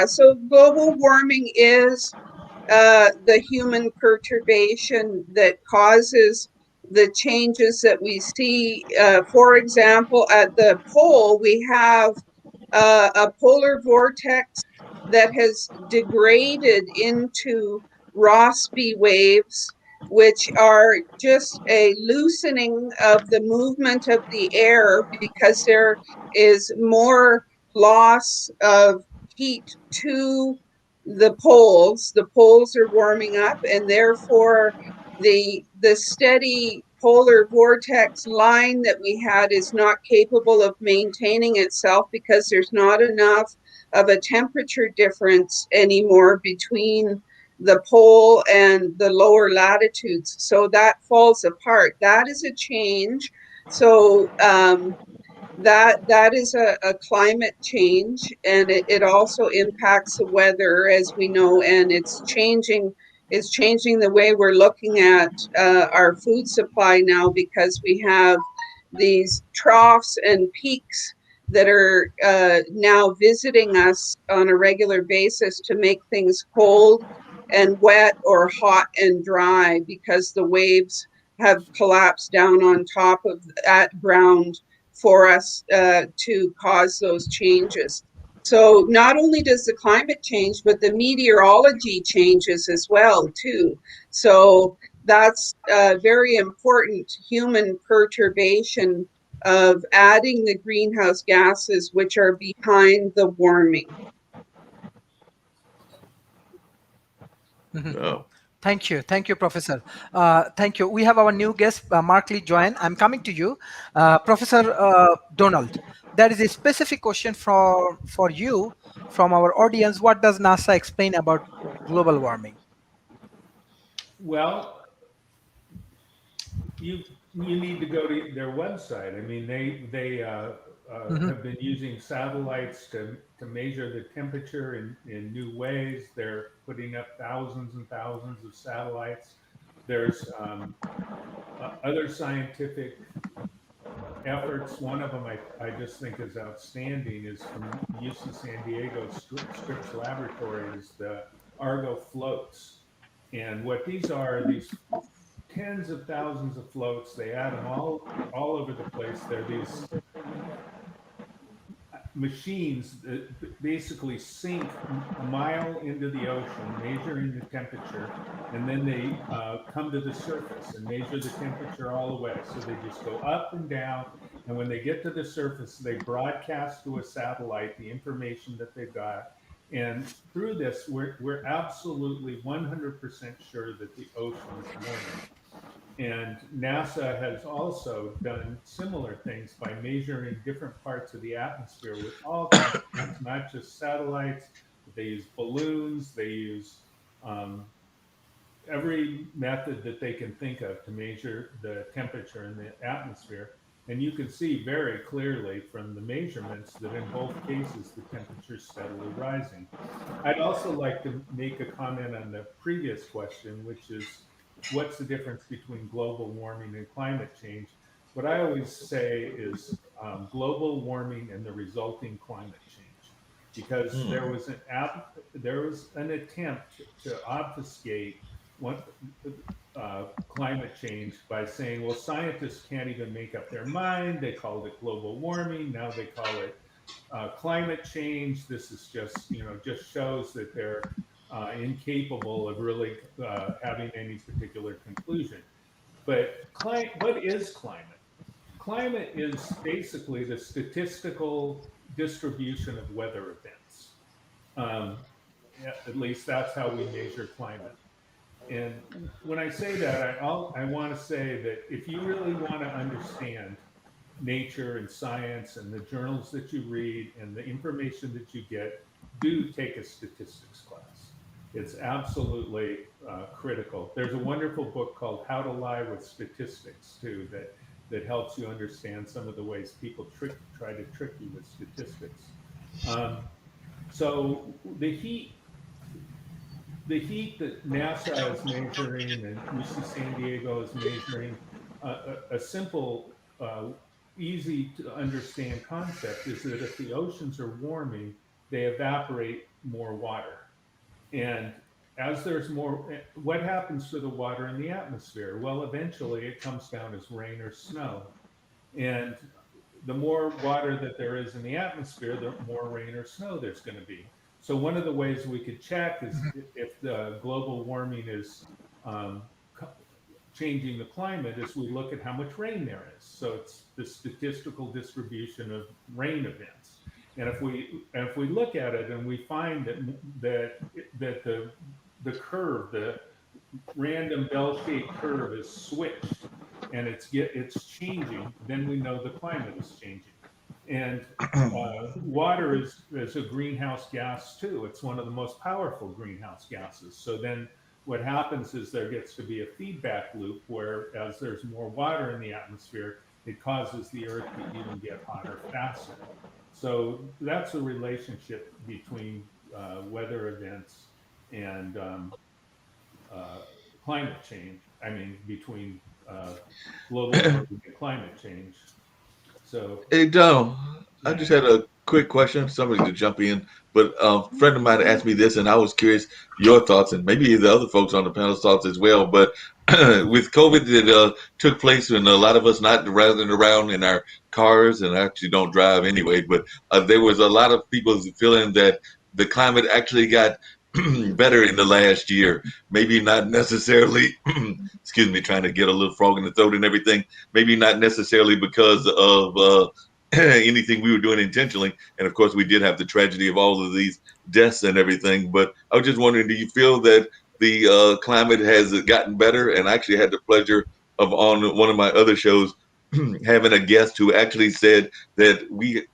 so global warming is the human perturbation that causes the changes that we see. For example, at the pole, we have a polar vortex that has degraded into Rossby waves, which are just a loosening of the movement of the air because there is more loss of heat to the poles. The poles are warming up, and therefore the steady polar vortex line that we had is not capable of maintaining itself because there's not enough of a temperature difference anymore between the pole and the lower latitudes. So that falls apart. That is a change. So that is a climate change, and it also impacts the weather, as we know, and it's changing the way we're looking at our food supply now, because we have these troughs and peaks that are now visiting us on a regular basis to make things cold and wet or hot and dry, because the waves have collapsed down on top of that ground for us to cause those changes. So not only does the climate change, but the meteorology changes as well too. So that's very important human perturbation of adding the greenhouse gases, which are behind the warming. Mhm. Thank you, Professor. Thank you. We have our new guest, Mark Lee Joanne. I'm coming to you, Professor Donald. There is a specific question for you from our audience. What does NASA explain about global warming? Well, you you need to go to their website. I mean, they Mhm. have been using satellites to measure the temperature in new ways. They're putting up thousands and thousands of satellites. There's other scientific efforts. One of them I just think is outstanding is from UC San Diego Scripps Laboratory, is the Argo floats. And what these are, these tens of thousands of floats. They add them all over the place. They're these machines that basically sink a mile into the ocean, measuring the temperature, and then they come to the surface and measure the temperature all the way. So they just go up and down, and when they get to the surface, they broadcast to a satellite the information that they've got. And through this, we're absolutely 100% sure that the ocean is warming. And NASA has also done similar things by measuring different parts of the atmosphere with all kinds of things, not just satellites, but they use balloons, they use every method that they can think of to measure the temperature in the atmosphere. And you can see very clearly from the measurements that in both cases, the temperature is steadily rising. I'd also like to make a comment on the previous question, which is what's the difference between global warming and climate change? What I always say is global warming and the resulting climate change, because there was an attempt to obfuscate what climate change by saying, well, scientists can't even make up their mind. They called it global warming. Now they call it climate change. This is just, just shows that they're incapable of really having any particular conclusion. But what is climate? Climate is basically the statistical distribution of weather events. Um, at least that's how we measure climate. And when I say that, I want to say that if you really want to understand nature and science and the journals that you read and the information that you get, do take a statistics class. It's absolutely critical. There's a wonderful book called How to Lie with Statistics too, that helps you understand some of the ways people try to trick you with statistics. So the heat that NASA is measuring and UC San Diego is measuring, a simple, easy to understand concept is that if the oceans are warming, they evaporate more water. And as there's more, what happens to the water in the atmosphere? Well, eventually it comes down as rain or snow. And the more water that there is in the atmosphere, the more rain or snow there's going to be. So one of the ways we could check is if the global warming is um, changing the climate is we look at how much rain there is. So it's the statistical distribution of rain events. And if we look at it and we find that the curve, the random bell-shaped curve is switched and it's changing, then we know the climate is changing. And water is a greenhouse gas too. It's one of the most powerful greenhouse gases. So then what happens is there gets to be a feedback loop where as there's more water in the atmosphere, it causes the earth to even get hotter faster. So that's a relationship between weather events and climate change. I mean, between global warming and climate change. So, Hey, Donald, I yeah. just had a quick question. Somebody to jump in, but a friend of mine asked me this, and I was curious your thoughts, and maybe the other folks on the panel's thoughts as well. But with COVID that took place, and a lot of us not running around in our cars, and actually don't drive anyway, but there was a lot of people feeling that the climate actually got better in the last year. Maybe not necessarily, excuse me, trying to get a little frog in the throat and everything. Maybe not necessarily because of anything we were doing intentionally. And of course, we did have the tragedy of all of these deaths and everything. But I was just wondering, do you feel that the climate has gotten better? And I actually had the pleasure of on one of my other shows having a guest who actually said that we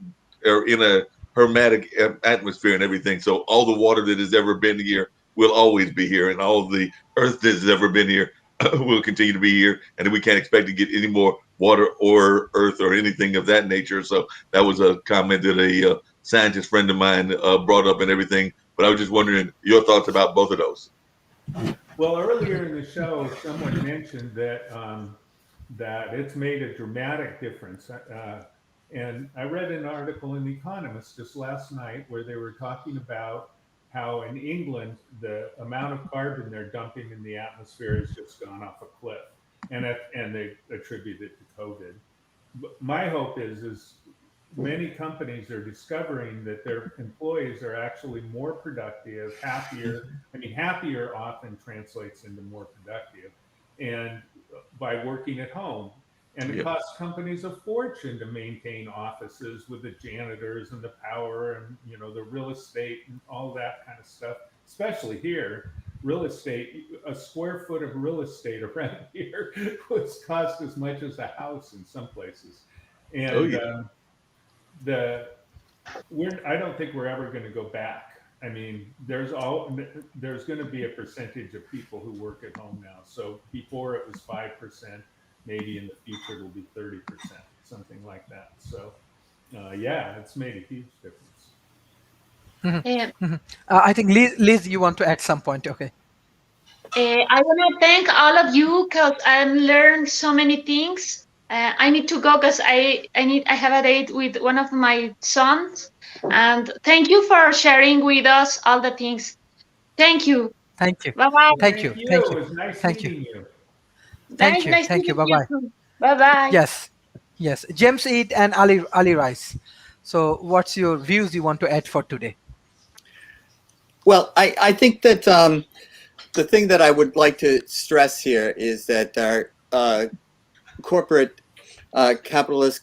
are in a hermetic atmosphere and everything. So all the water that has ever been here will always be here, and all the earth that has ever been here will continue to be here, and we can't expect to get any more water or earth or anything of that nature. So that was a comment that a scientist friend of mine brought up and everything. But I was just wondering your thoughts about both of those. Well, earlier in the show, someone mentioned that that it's made a dramatic difference. And I read an article in The Economist just last night where they were talking about how in England the amount of carbon they're dumping in the atmosphere has just gone off a cliff, and they attribute it to COVID. But my hope is many companies are discovering that their employees are actually more productive, happier. I mean, happier often translates into more productive, and by working at home. And it costs companies a fortune to maintain offices with the janitors and the power and the real estate and all that kind of stuff. Especially here, real estate, a square foot of real estate around here was cost as much as a house in some places. And I don't think we're ever going to go back. I mean, there's going to be a percentage of people who work at home now. So before it was 5%, maybe in the future it'll be 30%, something like that. So yeah, it's made a huge difference. I think Liz, you want to add some point? Okay. I want to thank all of you because I learned so many things. I need to go because I have a date with one of my sons. And thank you for sharing with us all the things. Thank you. Thank you. Bye bye. Thank you. Thank you. It was nice Thank you. meeting you. Thank you. Nice Thank you. meeting Bye bye. too. Bye bye. Yes. Yes. James Eid and Ali Rice. So, what's your views you want to add for today? Well, I think that the thing that I would like to stress here is that our corporate capitalist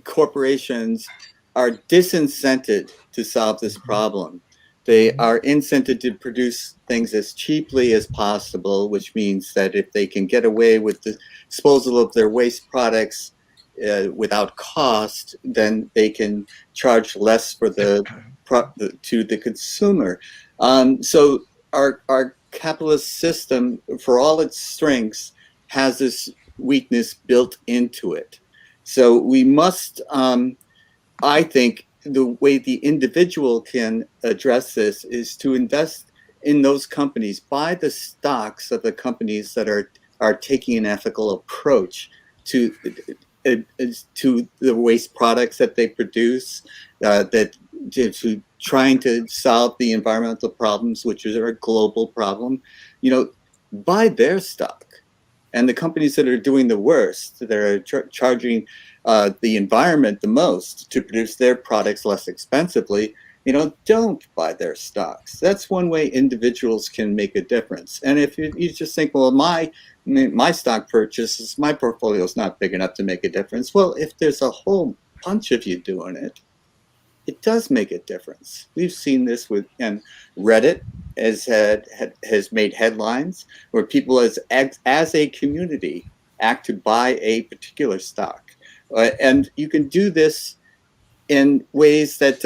corporations are disincented to solve this problem. They are incented to produce things as cheaply as possible, which means that if they can get away with the disposal of their waste products without cost, then they can charge less for to the consumer. So our capitalist system, for all its strengths, has this weakness built into it. So we must, I think, the way the individual can address this is to invest in those companies, buy the stocks of the companies that are taking an ethical approach to the waste products that they produce, to trying to solve the environmental problems, which are a global problem. Buy their stock. And the companies that are doing the worst, that are charging the environment the most to produce their products less expensively, don't buy their stocks. That's one way individuals can make a difference. And if you just think, well, my stock purchases, my portfolio is not big enough to make a difference. Well, if there's a whole bunch of you doing it, it does make a difference. We've seen this and Reddit has made headlines where people as a community act to buy a particular stock. And you can do this in ways that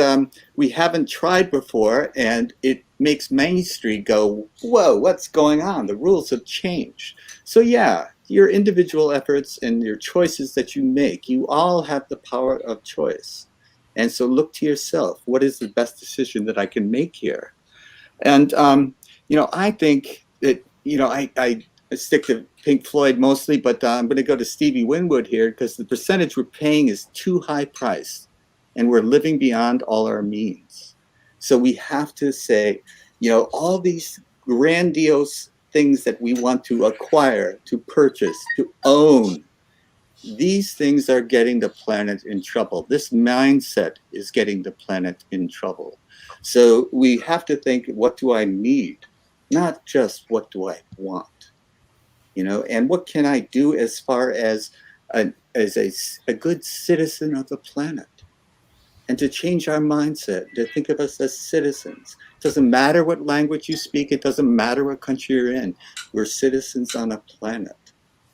we haven't tried before, and it makes Main Street go, whoa, what's going on? The rules have changed. So yeah, your individual efforts and your choices that you make, you all have the power of choice. And so look to yourself. What is the best decision that I can make here? And, I think that, I stick to Pink Floyd mostly, but I'm going to go to Stevie Winwood here because the percentage we're paying is too high priced and we're living beyond all our means. So we have to say, all these grandiose things that we want to acquire, to purchase, to own, these things are getting the planet in trouble. This mindset is getting the planet in trouble. So we have to think, what do I need? Not just what do I want? And what can I do as far as a good citizen of the planet? And to change our mindset, to think of us as citizens. It doesn't matter what language you speak. It doesn't matter what country you're in. We're citizens on a planet.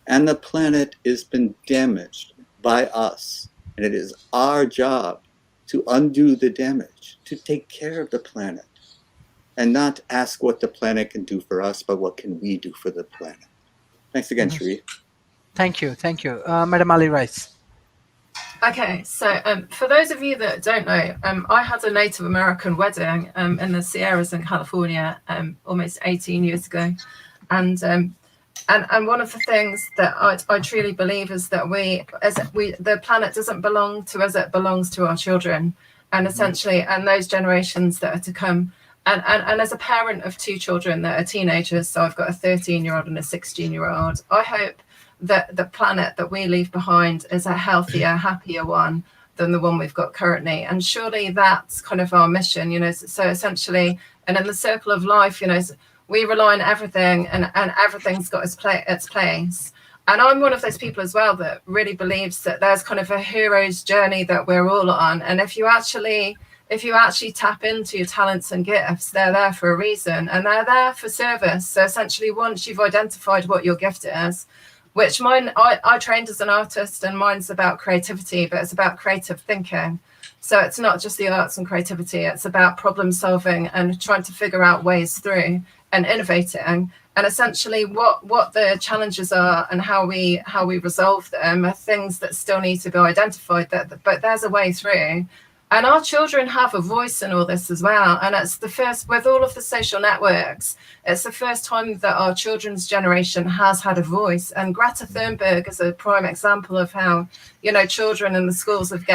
And the planet has been damaged by us. And it is our job to undo the damage, to take care of the planet. And not ask what the planet can do for us, but what can we do for the planet. Thanks again, Sharif. Thank you. Madam Ali Rice. Okay, so for those of you that don't know, I had a Native American wedding in the Sierras in California almost 18 years ago. And one of the things that I truly believe is that the planet doesn't belong to us, it belongs to our children, and essentially, and those generations that are to come. And as a parent of two children that are teenagers, so I've got a 13-year-old and a 16-year-old, I hope that the planet that we leave behind is a healthier, happier one than the one we've got currently. And surely that's kind of our mission, so essentially, and in the circle of life, we rely on everything and everything's got its place. And I'm one of those people as well that really believes that there's kind of a hero's journey that we're all on. And if you actually tap into your talents and gifts, they're there for a reason and they're there for service. So essentially, once you've identified what your gift is, which I trained as an artist and mine's about creativity, but it's about creative thinking. So it's not just the arts and creativity, it's about problem solving and trying to figure out ways through and innovating. And essentially what the challenges are and how we resolve them are things that still need to be identified, but there's a way through. And our children have a voice in all this as well. And it's the first, with all of the social networks, it's the first time that our children's generation has had a voice. And Greta Thunberg is a prime example of how, children in the schools have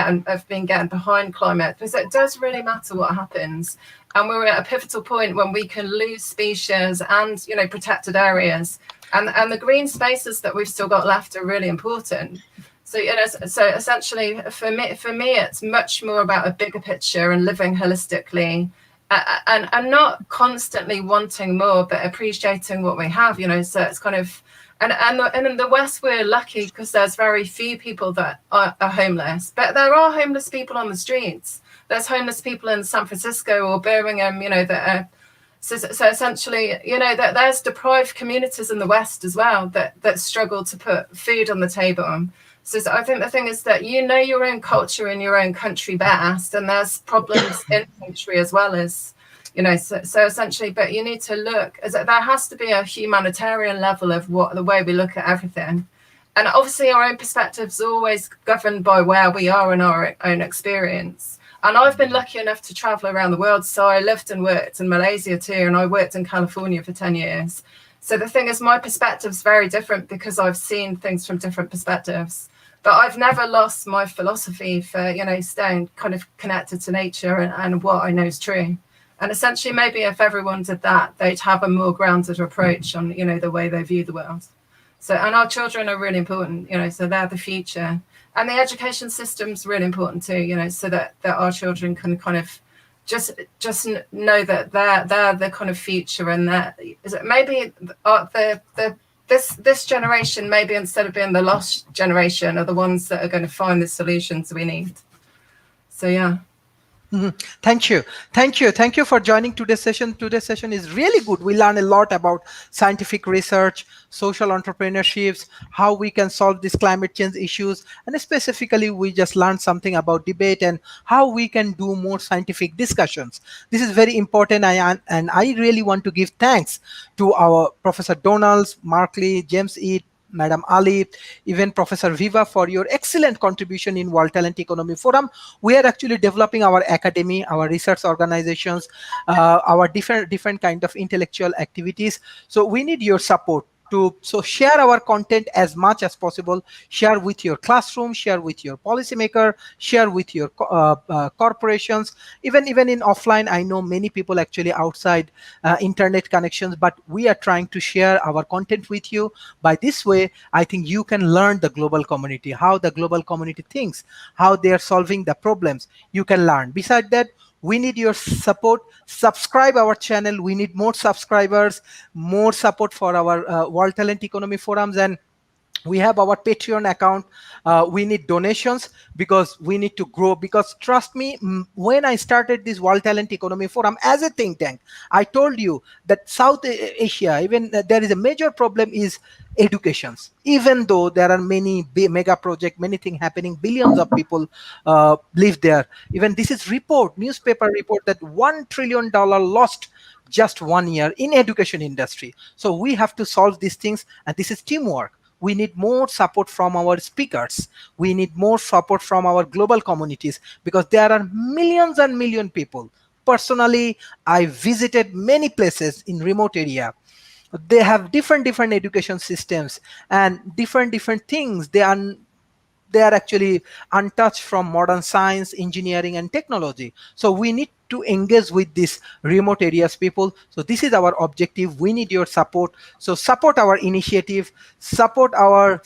been getting behind climate, because it does really matter what happens. And we're at a pivotal point when we can lose species and, protected areas. And the green spaces that we've still got left are really important. So, so essentially, for me, it's much more about a bigger picture and living holistically, and not constantly wanting more, but appreciating what we have. So it's kind of, and in the West, we're lucky because there's very few people that are homeless, but there are homeless people on the streets. There's homeless people in San Francisco or Birmingham, that are. So essentially, that there's deprived communities in the West as well that struggle to put food on the table. So I think the thing is that your own culture in your own country best, and there's problems in country as well as, so essentially, but you need to look, there has to be a humanitarian level of the way we look at everything. And obviously our own perspectives are always governed by where we are in our own experience. And I've been lucky enough to travel around the world. So I lived and worked in Malaysia too, and I worked in California for 10 years. So the thing is, my perspective's very different because I've seen things from different perspectives. But I've never lost my philosophy for, staying kind of connected to nature and what I know is true. And essentially, maybe if everyone did that, they'd have a more grounded approach on, the way they view the world. So, and our children are really important, so they're the future. And the education system's really important too, so that our children can kind of just know that they're the kind of future, and that is it maybe this generation, maybe instead of being the lost generation, are the ones that are going to find the solutions we need. So yeah. Thank you. Thank you. Thank you for joining today's session. Today's session is really good. We learn a lot about scientific research, social entrepreneurships, how we can solve these climate change issues. And specifically, we just learned something about debate and how we can do more scientific discussions. This is very important. And I really want to give thanks to our Professor Donalds, Markley, James E. Madam Ali, even Professor Viva for your excellent contribution in World Talent Economy Forum. We are actually developing our academy, our research organizations, our different kind of intellectual activities. So we need your support to share our content as much as possible. Share with your classroom, share with your policymaker, share with your corporations. Even in offline, I know many people actually outside internet connections, but we are trying to share our content with you. By this way, I think you can learn the global community, how the global community thinks, how they are solving the problems. You can learn. Besides that, we need your support. Subscribe our channel. We need more subscribers, more support for our World Talent Economy Forums, and we have our Patreon account. We need donations because we need to grow. Because trust me, when I started this World Talent Economy Forum as a think tank, I told you that South Asia, even there is a major problem is educations. Even though there are many mega projects, many things happening, billions of people live there. Even this is newspaper report that $1 trillion lost just 1 year in education industry. So we have to solve these things, and this is teamwork. We need more support from our speakers. We need more support from our global communities because there are millions and million people. Personally, I visited many places in remote area. They have different education systems and different things. They are actually untouched from modern science, engineering, and technology. So we need to engage with these remote areas people. So this is our objective. We need your support. So support our initiative, support our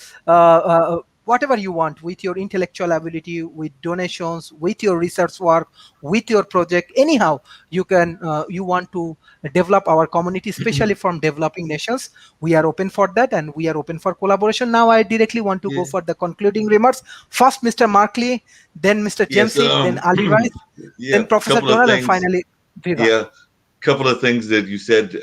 whatever you want with your intellectual ability, with donations, with your research work, with your project. Anyhow, you want to develop our community, especially from developing nations. We are open for that, and we are open for collaboration. Now I directly want to go for the concluding remarks. First Mr. Markley, then Mr. Yes. Jamesy, then Ali Rice, Yeah. then Professor Couple of Donald, and things. finally Viva. Yeah. Couple of things that you said.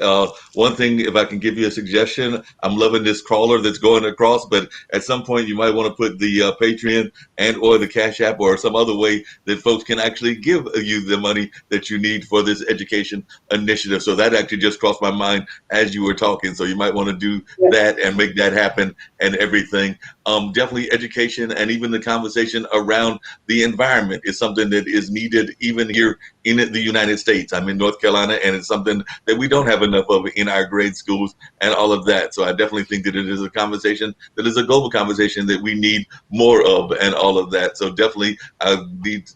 One thing, if I can give you a suggestion, I'm loving this crawler that's going across, but at some point you might want to put the Patreon and or the Cash App or some other way that folks can actually give you the money that you need for this education initiative. So that actually just crossed my mind as you were talking. So you might want to do that and make that happen and everything. Definitely education and even the conversation around the environment is something that is needed even here in the United States. I'm in North Carolina, and it's something that we don't have enough of in our grade schools and all of that. So I definitely think that it is a conversation that is a global conversation that we need more of and all of that. So definitely I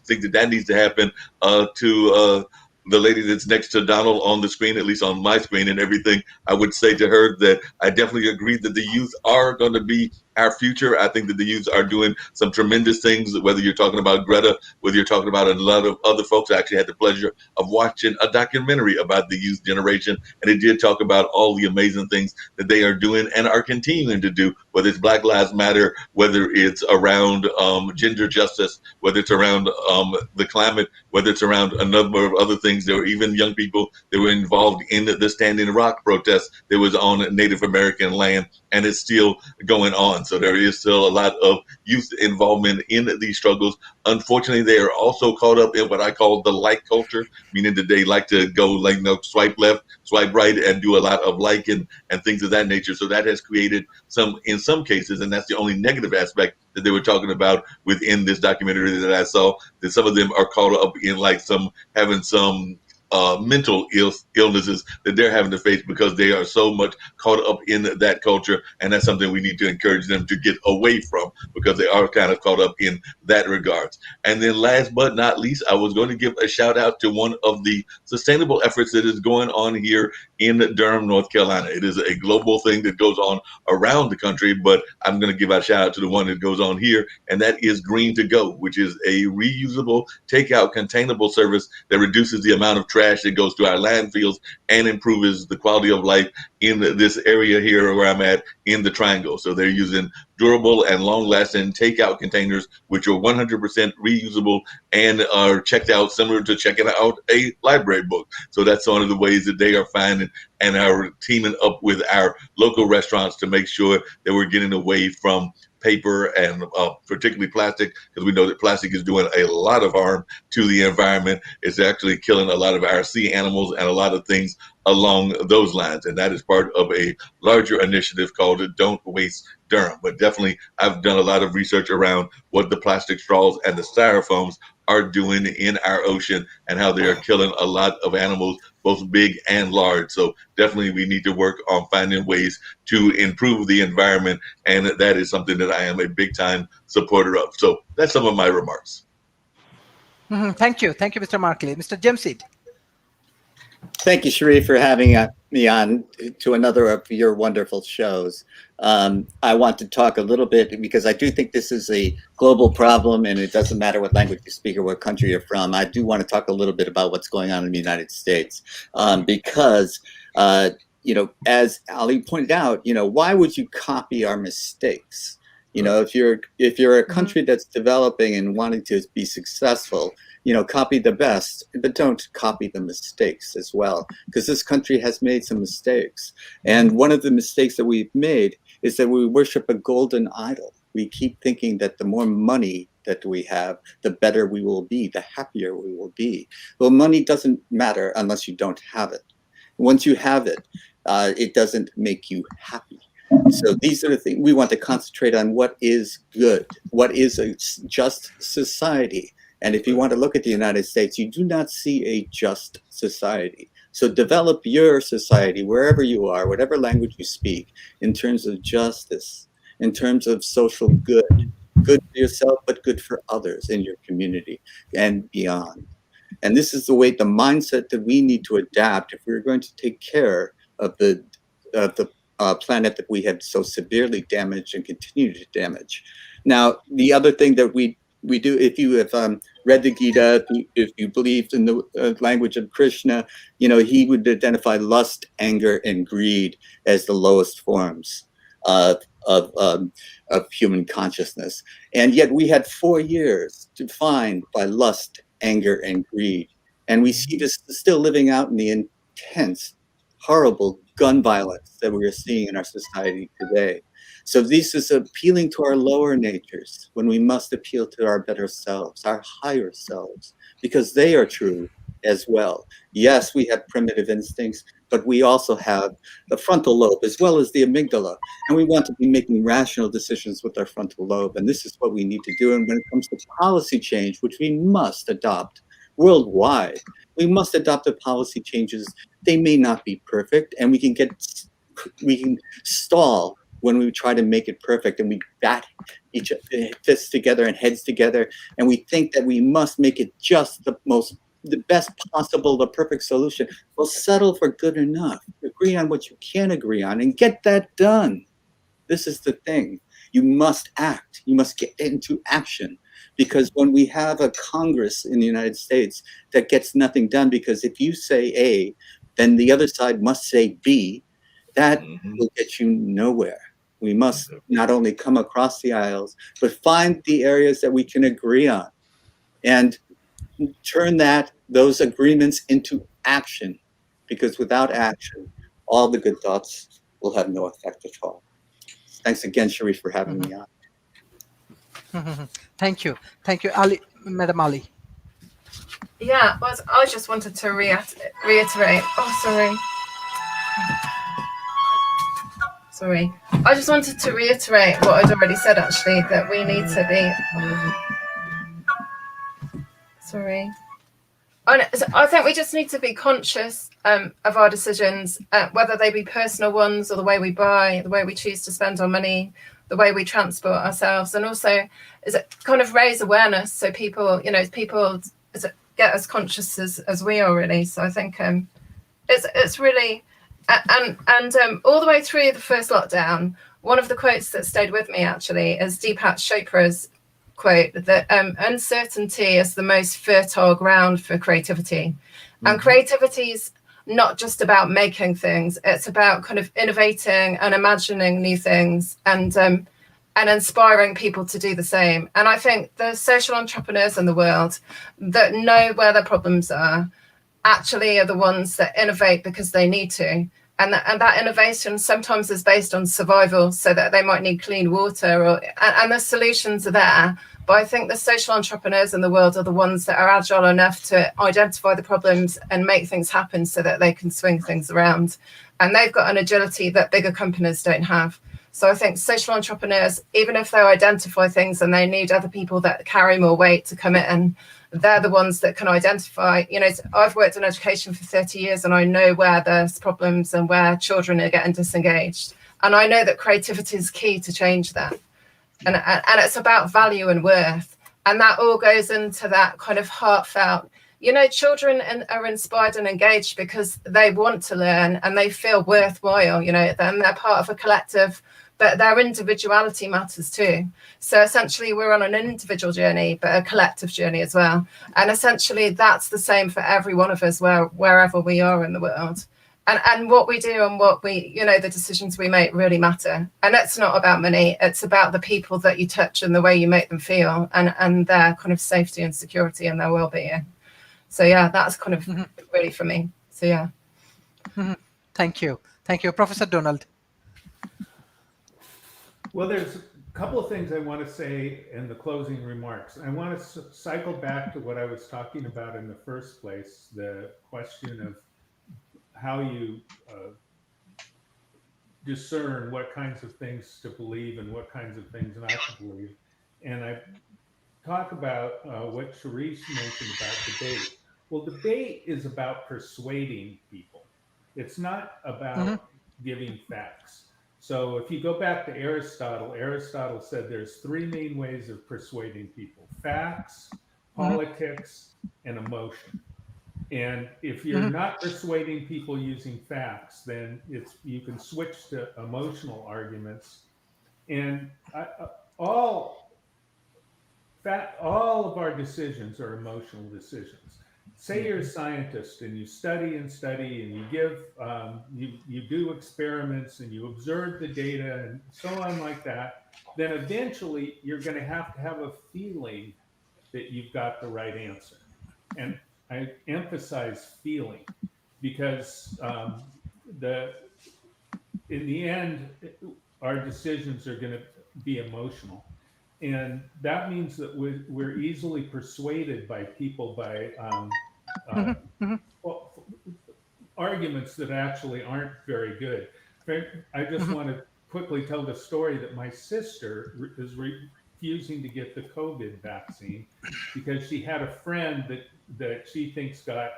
think that needs to happen to the lady that's next to Donald on the screen, at least on my screen and everything. I would say to her that I definitely agree that the youth are going to be our future. I think that the youth are doing some tremendous things, whether you're talking about Greta, whether you're talking about a lot of other folks. I actually had the pleasure of watching a documentary about the youth generation, and it did talk about all the amazing things that they are doing and are continuing to do, whether it's Black Lives Matter, whether it's around gender justice, whether it's around the climate, whether it's around a number of other things. There were even young people that were involved in the Standing Rock protest that was on Native American land, and it's still going on. So there is still a lot of youth involvement in these struggles. Unfortunately, they are also caught up in what I call the like culture, meaning that they like to go like, swipe left, swipe right, and do a lot of like and things of that nature. So that has created in some cases, and that's the only negative aspect that they were talking about within this documentary that I saw, that some of them are caught up in like having some mental illnesses that they're having to face because they are so much caught up in that culture. And that's something we need to encourage them to get away from, because they are kind of caught up in that regards. And then last but not least, I was going to give a shout out to one of the sustainable efforts that is going on here in Durham, North Carolina. It is a global thing that goes on around the country, but I'm going to give a shout out to the one that goes on here, and that is Green to Go, which is a reusable takeout containable service that reduces the amount of trash trash that goes to our landfills and improves the quality of life in this area here where I'm at in the Triangle. So they're using durable and long-lasting takeout containers, which are 100% reusable and are checked out similar to checking out a library book. So that's one of the ways that they are finding and are teaming up with our local restaurants to make sure that we're getting away from paper and particularly plastic, because we know that plastic is doing a lot of harm to the environment. It's actually killing a lot of our sea animals and a lot of things along those lines. And that is part of a larger initiative called Don't Waste Durham. But definitely, I've done a lot of research around what the plastic straws and the styrofoams are doing in our ocean and how they are killing a lot of animals, both big and large. So definitely we need to work on finding ways to improve the environment. And that is something that I am a big time supporter of. So that's some of my remarks. Thank you. Thank you, Mr. Markley. Mr. Jamsid. Thank you, Sharif, for having me on to another of your wonderful shows. I want to talk a little bit because I do think this is a global problem, and it doesn't matter what language you speak or what country you're from. I do want to talk a little bit about what's going on in the United States because, as Ali pointed out, why would you copy our mistakes? If you're a country that's developing and wanting to be successful, copy the best, but don't copy the mistakes as well, because this country has made some mistakes. And one of the mistakes that we've made is that we worship a golden idol. We keep thinking that the more money that we have, the better we will be, the happier we will be. Well, money doesn't matter unless you don't have it. Once you have it, it doesn't make you happy. So these are the things we want to concentrate on. What is good? What is a just society? And if you want to look at the United States, you do not see a just society. So develop your society wherever you are, whatever language you speak, in terms of justice, in terms of social good, good for yourself, but good for others in your community and beyond. And this is the mindset that we need to adapt if we're going to take care of the planet that we have so severely damaged and continue to damage. Now, the other thing that we do, if you have read the Gita, if you believed in the language of Krishna, he would identify lust, anger, and greed as the lowest forms of human consciousness. And yet we had 4 years defined by lust, anger, and greed. And we see this still living out in the intense, horrible gun violence that we are seeing in our society today. So this is appealing to our lower natures when we must appeal to our better selves, our higher selves, because they are true as well. Yes, we have primitive instincts, but we also have the frontal lobe as well as the amygdala. And we want to be making rational decisions with our frontal lobe. And this is what we need to do. And when it comes to policy change, which we must adopt worldwide, we must adopt the policy changes. They may not be perfect, and we can stall when we try to make it perfect, and we bat each fists together and heads together, and we think that we must make it just the best possible, the perfect solution. Well, settle for good enough. Agree on what you can agree on and get that done. This is the thing. You must act. You must get into action. Because when we have a Congress in the United States that gets nothing done, because if you say A, then the other side must say B, that will get you nowhere. We must not only come across the aisles, but find the areas that we can agree on and turn those agreements into action. Because without action, all the good thoughts will have no effect at all. Thanks again, Sharif, for having me on. Thank you. Thank you, Ali, Madam Ali. Yeah, well, I just wanted to reiterate. Oh, sorry. I just wanted to reiterate what I'd already said, actually, that we need to be... I think we just need to be conscious of our decisions, whether they be personal ones or the way we buy, the way we choose to spend our money, the way we transport ourselves, and also is it kind of raise awareness so people get as conscious as we are, really. So I think it's really and all the way through the first lockdown, one of the quotes that stayed with me actually is Deepak Chopra's quote that uncertainty is the most fertile ground for creativity. And creativity is not just about making things, it's about kind of innovating and imagining new things and inspiring people to do the same. And I think the social entrepreneurs in the world that know where their problems are actually are the ones that innovate because they need to. And that innovation sometimes is based on survival, so that they might need clean water, and the solutions are there. But I think the social entrepreneurs in the world are the ones that are agile enough to identify the problems and make things happen so that they can swing things around. And they've got an agility that bigger companies don't have. So I think social entrepreneurs, even if they identify things and they need other people that carry more weight to come in, they're the ones that can identify. You know, I've worked in education for 30 years and I know where there's problems and where children are getting disengaged. And I know that creativity is key to change that. And it's about value and worth. And that all goes into that kind of heartfelt, you know, children are inspired and engaged because they want to learn and they feel worthwhile, you know, then they're part of a collective, but their individuality matters too. So essentially we're on an individual journey, but a collective journey as well. And essentially that's the same for every one of us wherever we are in the world. And what we do and what we, you know, the decisions we make really matter. And it's not about money. It's about the people that you touch and the way you make them feel and their kind of safety and security and their well-being. So yeah, that's kind of really for me. So yeah. Thank you. Thank you. Professor Donald. Well, there's a couple of things I want to say in the closing remarks. I want to cycle back to what I was talking about in the first place, the question of how you discern what kinds of things to believe and what kinds of things not to believe. And I talk about what Sharif mentioned about debate. Well, debate is about persuading people. It's not about giving facts. So if you go back to Aristotle, Aristotle said there's three main ways of persuading people: facts, politics, and emotion. And if you're not persuading people using facts, then you can switch to emotional arguments. And all of our decisions are emotional decisions. Say you're a scientist and you study and study and you give, you do experiments and you observe the data and so on like that, then eventually you're going to have a feeling that you've got the right answer. And I emphasize feeling because in the end, our decisions are going to be emotional. And that means that we're easily persuaded by people by arguments that actually aren't very good. I just want to quickly tell the story that my sister is refusing to get the COVID vaccine because she had a friend that she thinks got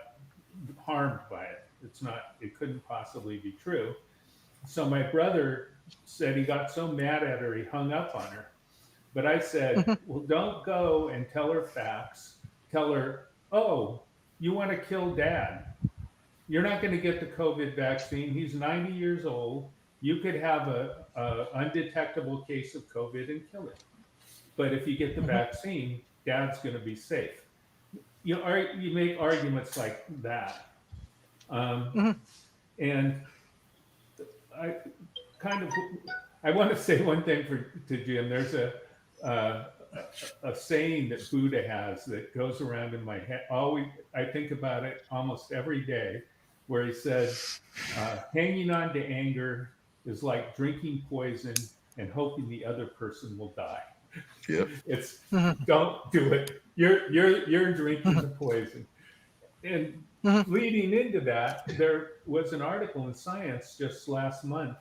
harmed by it. It couldn't possibly be true. So my brother said he got so mad at her, he hung up on her. But I said, well, don't go and tell her facts. Tell her, oh, you want to kill dad. You're not going to get the COVID vaccine. He's 90 years old. You could have a undetectable case of COVID and kill him. But if you get the vaccine, dad's going to be safe. You make arguments like that. And I want to say one thing to Jim. There's a saying that Buddha has that goes around in my head. I think about it almost every day, where he said, hanging on to anger is like drinking poison and hoping the other person will die. Yep. It's don't do it. You're drinking the poison. And leading into that, there was an article in Science just last month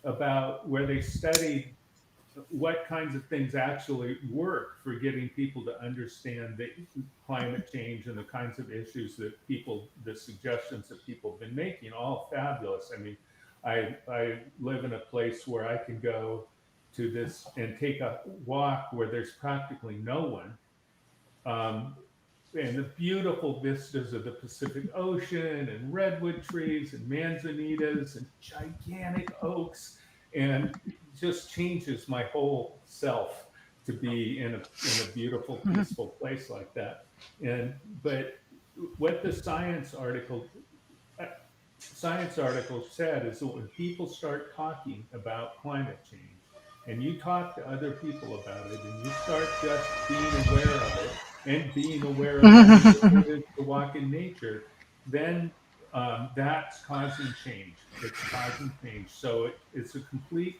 about where they studied what kinds of things actually work for getting people to understand the climate change and the kinds of issues that the suggestions that people have been making, all fabulous. I mean, I live in a place where I can go to this and take a walk where there's practically no one. And the beautiful vistas of the Pacific Ocean and redwood trees and manzanitas and gigantic oaks, and just changes my whole self to be in a beautiful, peaceful place like that. But what the science article said is that when people start talking about climate change, and you talk to other people about it, and you start just being aware of it, and being aware of how beautiful it is to walk in nature, then that's causing change. It's causing change. So it's a complete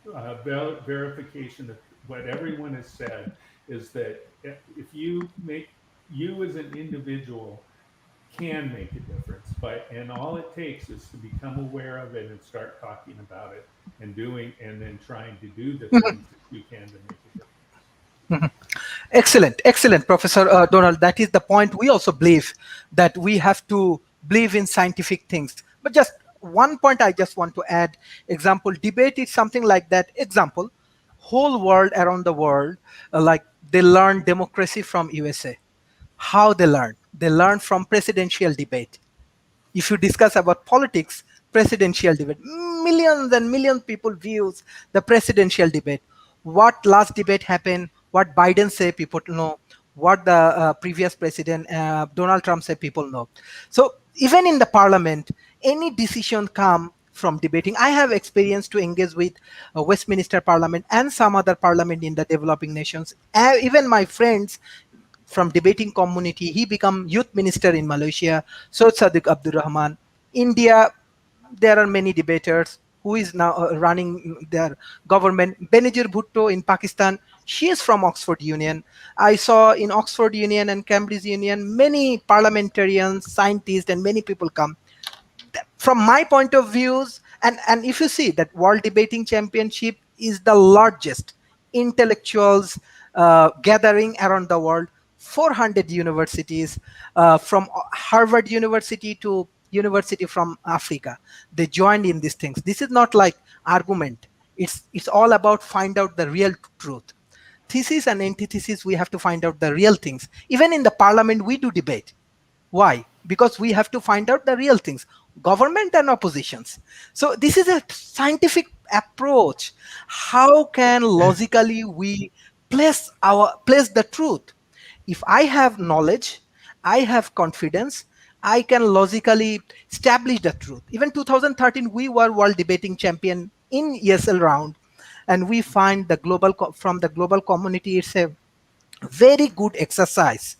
verification of what everyone has said, is that if you as an individual can make a difference, and all it takes is to become aware of it and start talking about it and then trying to do the things that you can to make a difference. Excellent, excellent, Professor Donald. That is the point. We also believe that we have to believe in scientific things. But just one point I just want to add. Example, debate is something like that. Example, whole world around the world, like they learn democracy from USA. How they learn? They learn from presidential debate. If you discuss about politics, presidential debate, millions and millions people views the presidential debate. What last debate happened, what Biden say, people know. What the previous president Donald Trump say, people know. So even in the parliament, any decision come from debating. I have experience to engage with Westminster Parliament and some other parliament in the developing nations. Even my friends from debating community, he become youth minister in Malaysia. So Sadiq Abdul Rahman. India, there are many debaters who is now running their government. Benazir Bhutto in Pakistan, she is from Oxford Union. I saw in Oxford Union and Cambridge Union many parliamentarians, scientists, and many people come. From my point of views, and if you see that World Debating Championship is the largest intellectuals gathering around the world, 400 universities, from Harvard University to university from Africa, they joined in these things. This is not like argument. It's all about find out the real truth. Thesis and antithesis, we have to find out the real things. Even in the parliament, we do debate. Why? Because we have to find out the real things, government and oppositions. So this is a scientific approach. How can logically we place the truth? If I have knowledge, I have confidence, I can logically establish the truth. Even 2013, we were world debating champion in ESL round, and we find from the global community, it's a very good exercise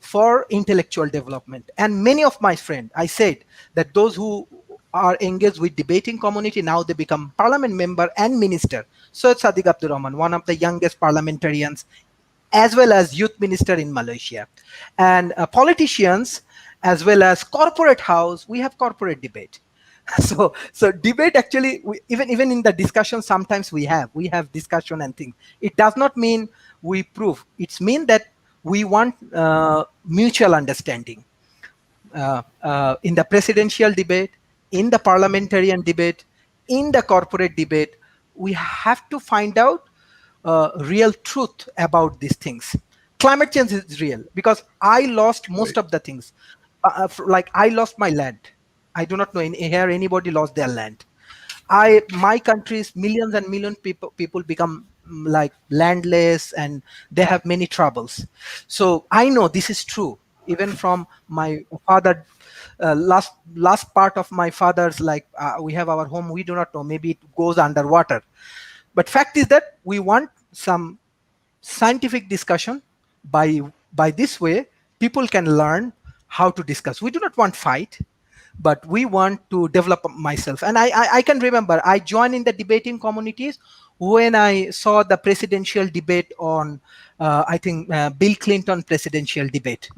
for intellectual development. And many of my friends, I said that those who are engaged with debating community, now they become parliament member and minister. So Sadiq Abdul Rahman, one of the youngest parliamentarians, as well as youth minister in Malaysia. And politicians, as well as corporate house, we have corporate debate. So debate actually, even in the discussion, sometimes we have discussion and things. It does not mean we prove. It's mean that we want mutual understanding. In the presidential debate, in the parliamentarian debate, in the corporate debate, we have to find out real truth about these things. Climate change is real because I lost most of the things. Like I lost my land. I do not know here anybody lost their land. My country's millions and millions people become like landless, and they have many troubles. So I know this is true. Even from my father, last part of my father's, like we have our home. We do not know. Maybe it goes underwater. But fact is that we want some scientific discussion. By this way, people can learn how to discuss. We do not want fight, but we want to develop myself. And I can remember I joined in the debating communities when I saw the presidential debate on, I think, Bill Clinton presidential debate.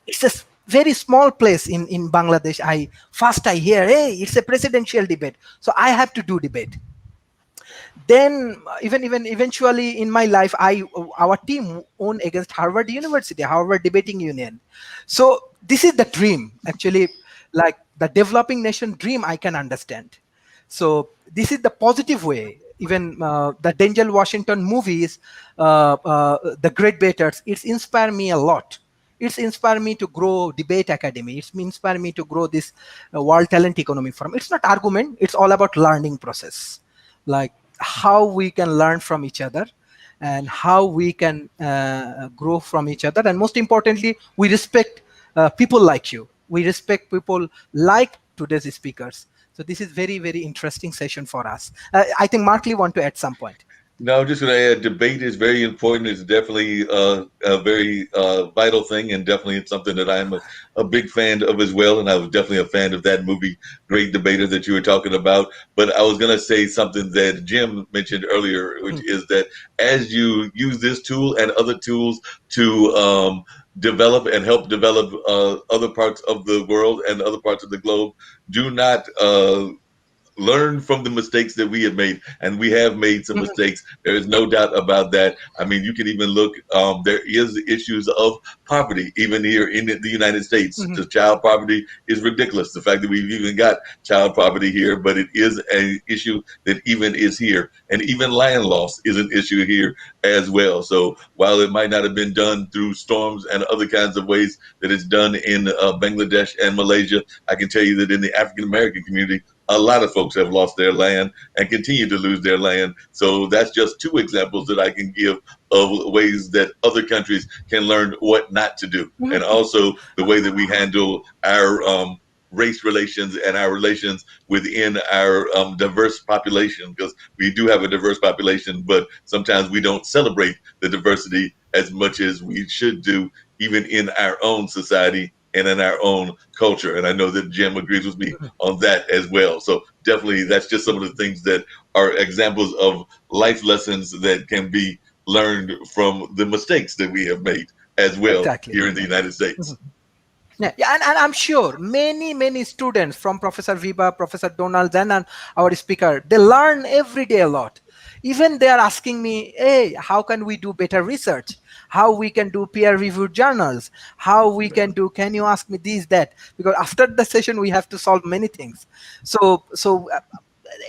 It's a very small place in Bangladesh. I hear, hey, it's a presidential debate. So I have to do debate. Then even eventually in my life, our team won against Harvard University, Harvard Debating Union. So this is the dream, actually, like the developing nation dream. I can understand. So this is the positive way. Even the Denzel Washington movies, The Great Debaters, it's inspired me a lot. It's inspired me to grow Debate Academy. It's inspired me to grow this World Talent Economy Forum. It's not argument. It's all about learning process. Like how we can learn from each other. and how we can grow from each other. And most importantly, we respect people like you. We respect people like today's speakers. So this is very, very interesting session for us. I think Markley want to add some point. No, just going to add, debate is very important. It's definitely a very vital thing, and definitely it's something that I'm a big fan of as well. And I was definitely a fan of that movie, Great Debater, that you were talking about. But I was going to say something that Jim mentioned earlier, which is that as you use this tool and other tools to develop and help develop other parts of the world and other parts of the globe, do not learn from the mistakes that we have made, and we have made some mistakes. There is no doubt about that. I mean, you can even look, there is issues of poverty even here in the United States. The child poverty is ridiculous, the fact that we've even got child poverty here, but it is an issue that even is here. And even land loss is an issue here as well. So while it might not have been done through storms and other kinds of ways that it's done in Bangladesh and Malaysia, I can tell you that in the African American community, a lot of folks have lost their land and continue to lose their land. So that's just two examples that I can give of ways that other countries can learn what not to do. And also the way that we handle our race relations and our relations within our diverse population, because we do have a diverse population, but sometimes we don't celebrate the diversity as much as we should do, even in our own society and in our own culture. And I know that Jim agrees with me on that as well. So definitely that's just some of the things that are examples of life lessons that can be learned from the mistakes that we have made as well here in the United States. Yeah, and I'm sure many students from Professor Viva, Professor Donald, and our speaker, they learn every day a lot. Even they are asking me, hey, how can we do better research? How we can do peer-reviewed journals? How we can do, can you ask me this, that? Because after the session, we have to solve many things. So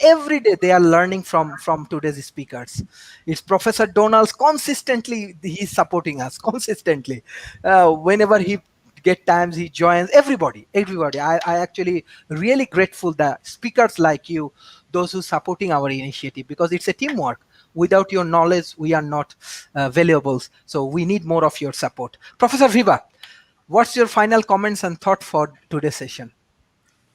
every day they are learning from today's speakers. It's Professor Donald's consistently, he's supporting us consistently. Whenever he get times, he joins everybody. I actually really grateful that speakers like you, those who supporting our initiative, because it's a teamwork. Without your knowledge, we are not valuable. So we need more of your support. Professor Viva, what's your final comments and thought for today's session?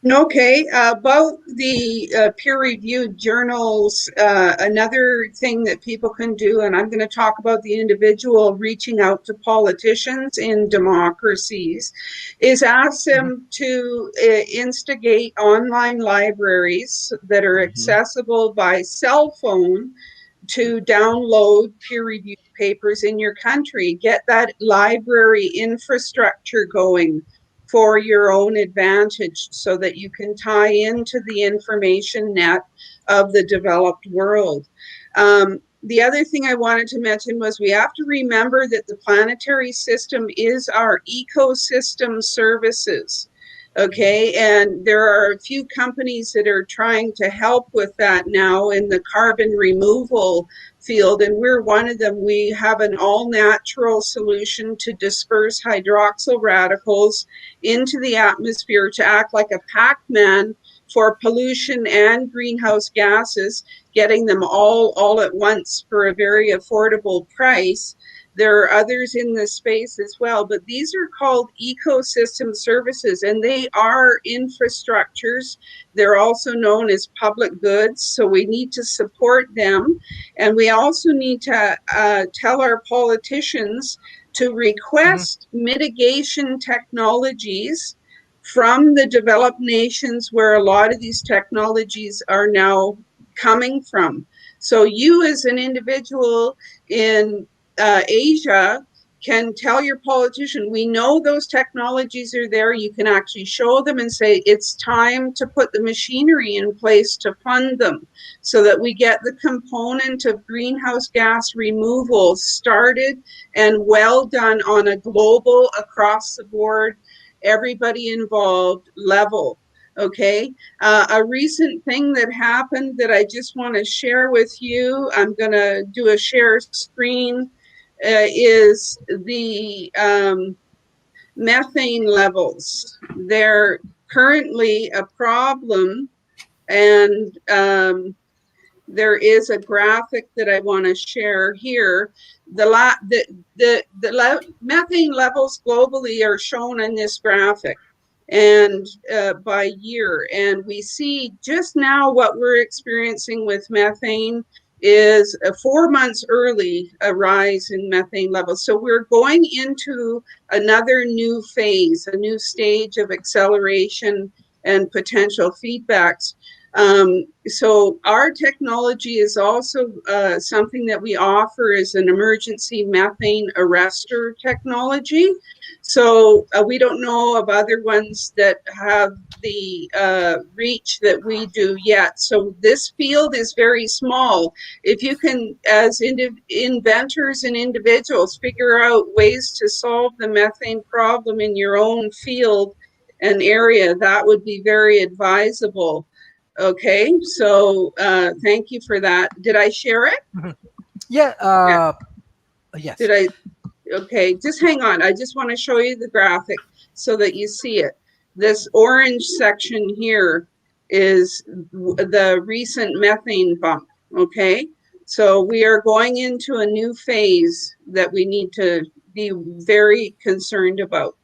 Okay, about the peer-reviewed journals, another thing that people can do, and I'm going to talk about the individual reaching out to politicians in democracies, is ask them to instigate online libraries that are accessible by cell phone to download peer-reviewed papers in your country. Get that library infrastructure going for your own advantage so that you can tie into the information net of the developed world. The other thing I wanted to mention was we have to remember that the planetary system is our ecosystem services. Okay, and there are a few companies that are trying to help with that now in the carbon removal field, and we're one of them. We have an all-natural solution to disperse hydroxyl radicals into the atmosphere to act like a Pac-Man for pollution and greenhouse gases, getting them all at once for a very affordable price. There are others in this space as well, but these are called ecosystem services, and they are infrastructures. They're also known as public goods, so we need to support them. And we also need to tell our politicians to request mitigation technologies from the developed nations where a lot of these technologies are now coming from. So you as an individual in Asia can tell your politician, we know those technologies are there. You can actually show them and say, it's time to put the machinery in place to fund them so that we get the component of greenhouse gas removal started and well done on a global, across the board, everybody involved level. Okay, a recent thing that happened that I just want to share with you, I'm going to do a share screen, is the methane levels. They're currently a problem, and there is a graphic that I want to share here. The methane levels globally are shown in this graphic, and by year. And we see just now what we're experiencing with methane is 4 months early a rise in methane levels. So we're going into another new phase, a new stage of acceleration and potential feedbacks. So our technology is also something that we offer as an emergency methane arrestor technology. So we don't know of other ones that have the reach that we do yet. So this field is very small. If you can, as inventors and individuals, figure out ways to solve the methane problem in your own field and area, that would be very advisable. Okay, so thank you for that. Did I share it? Yeah. Yeah. Yes. Did I? Okay, just hang on. I just want to show you the graphic so that you see it. This orange section here is the recent methane bump, okay? So we are going into a new phase that we need to be very concerned about.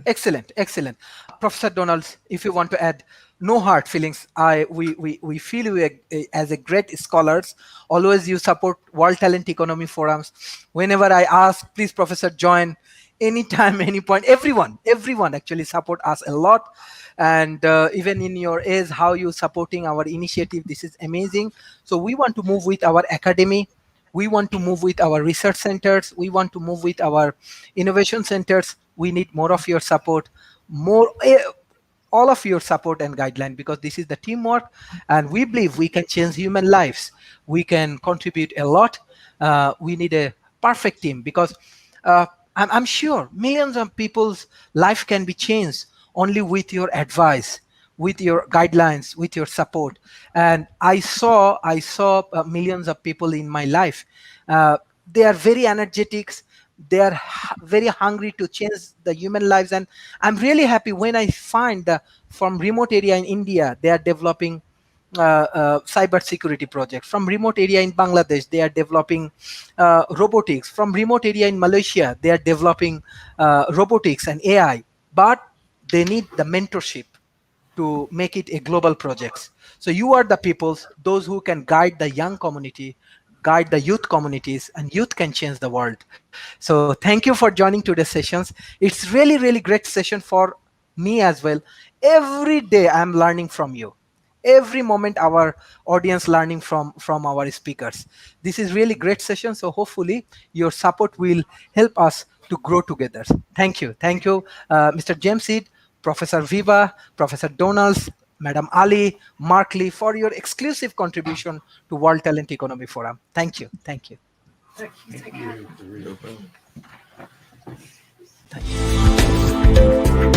Excellent, excellent. Professor Donalds, if you want to add, no hard feelings. We feel you as a great scholars. Always you support World Talent Economy forums. Whenever I ask, please, Professor, join anytime, any point. Everyone actually support us a lot. And even in your age, how you supporting our initiative, this is amazing. So we want to move with our academy. We want to move with our research centers. We want to move with our innovation centers. We need more of your support, all of your support and guideline, because this is the teamwork, and we believe we can change human lives. We can contribute a lot. We need a perfect team, because I'm sure millions of people's life can be changed only with your advice, with your guidelines, with your support. And I saw millions of people in my life. They are very energetic. They are very hungry to change the human lives. And I'm really happy when I find from remote area in India, they are developing cyber security projects. From remote area in Bangladesh, they are developing robotics. From remote area in Malaysia, they are developing robotics and AI. But they need the mentorship to make it a global project. So you are the peoples, those who can guide the young community, guide the youth communities, and youth can change the world. So thank you for joining today's sessions. It's really, really great session for me as well. Every day I'm learning from you. Every moment our audience learning from our speakers. This is really great session. So hopefully your support will help us to grow together. Thank you. Thank you, Mr. James Seed, Professor Viva, Professor Donalds, Madam Ali, Mark Lee, for your exclusive contribution to World Talent Economy Forum. Thank you. Thank you. Thank you. Take care. No problem. Thank you.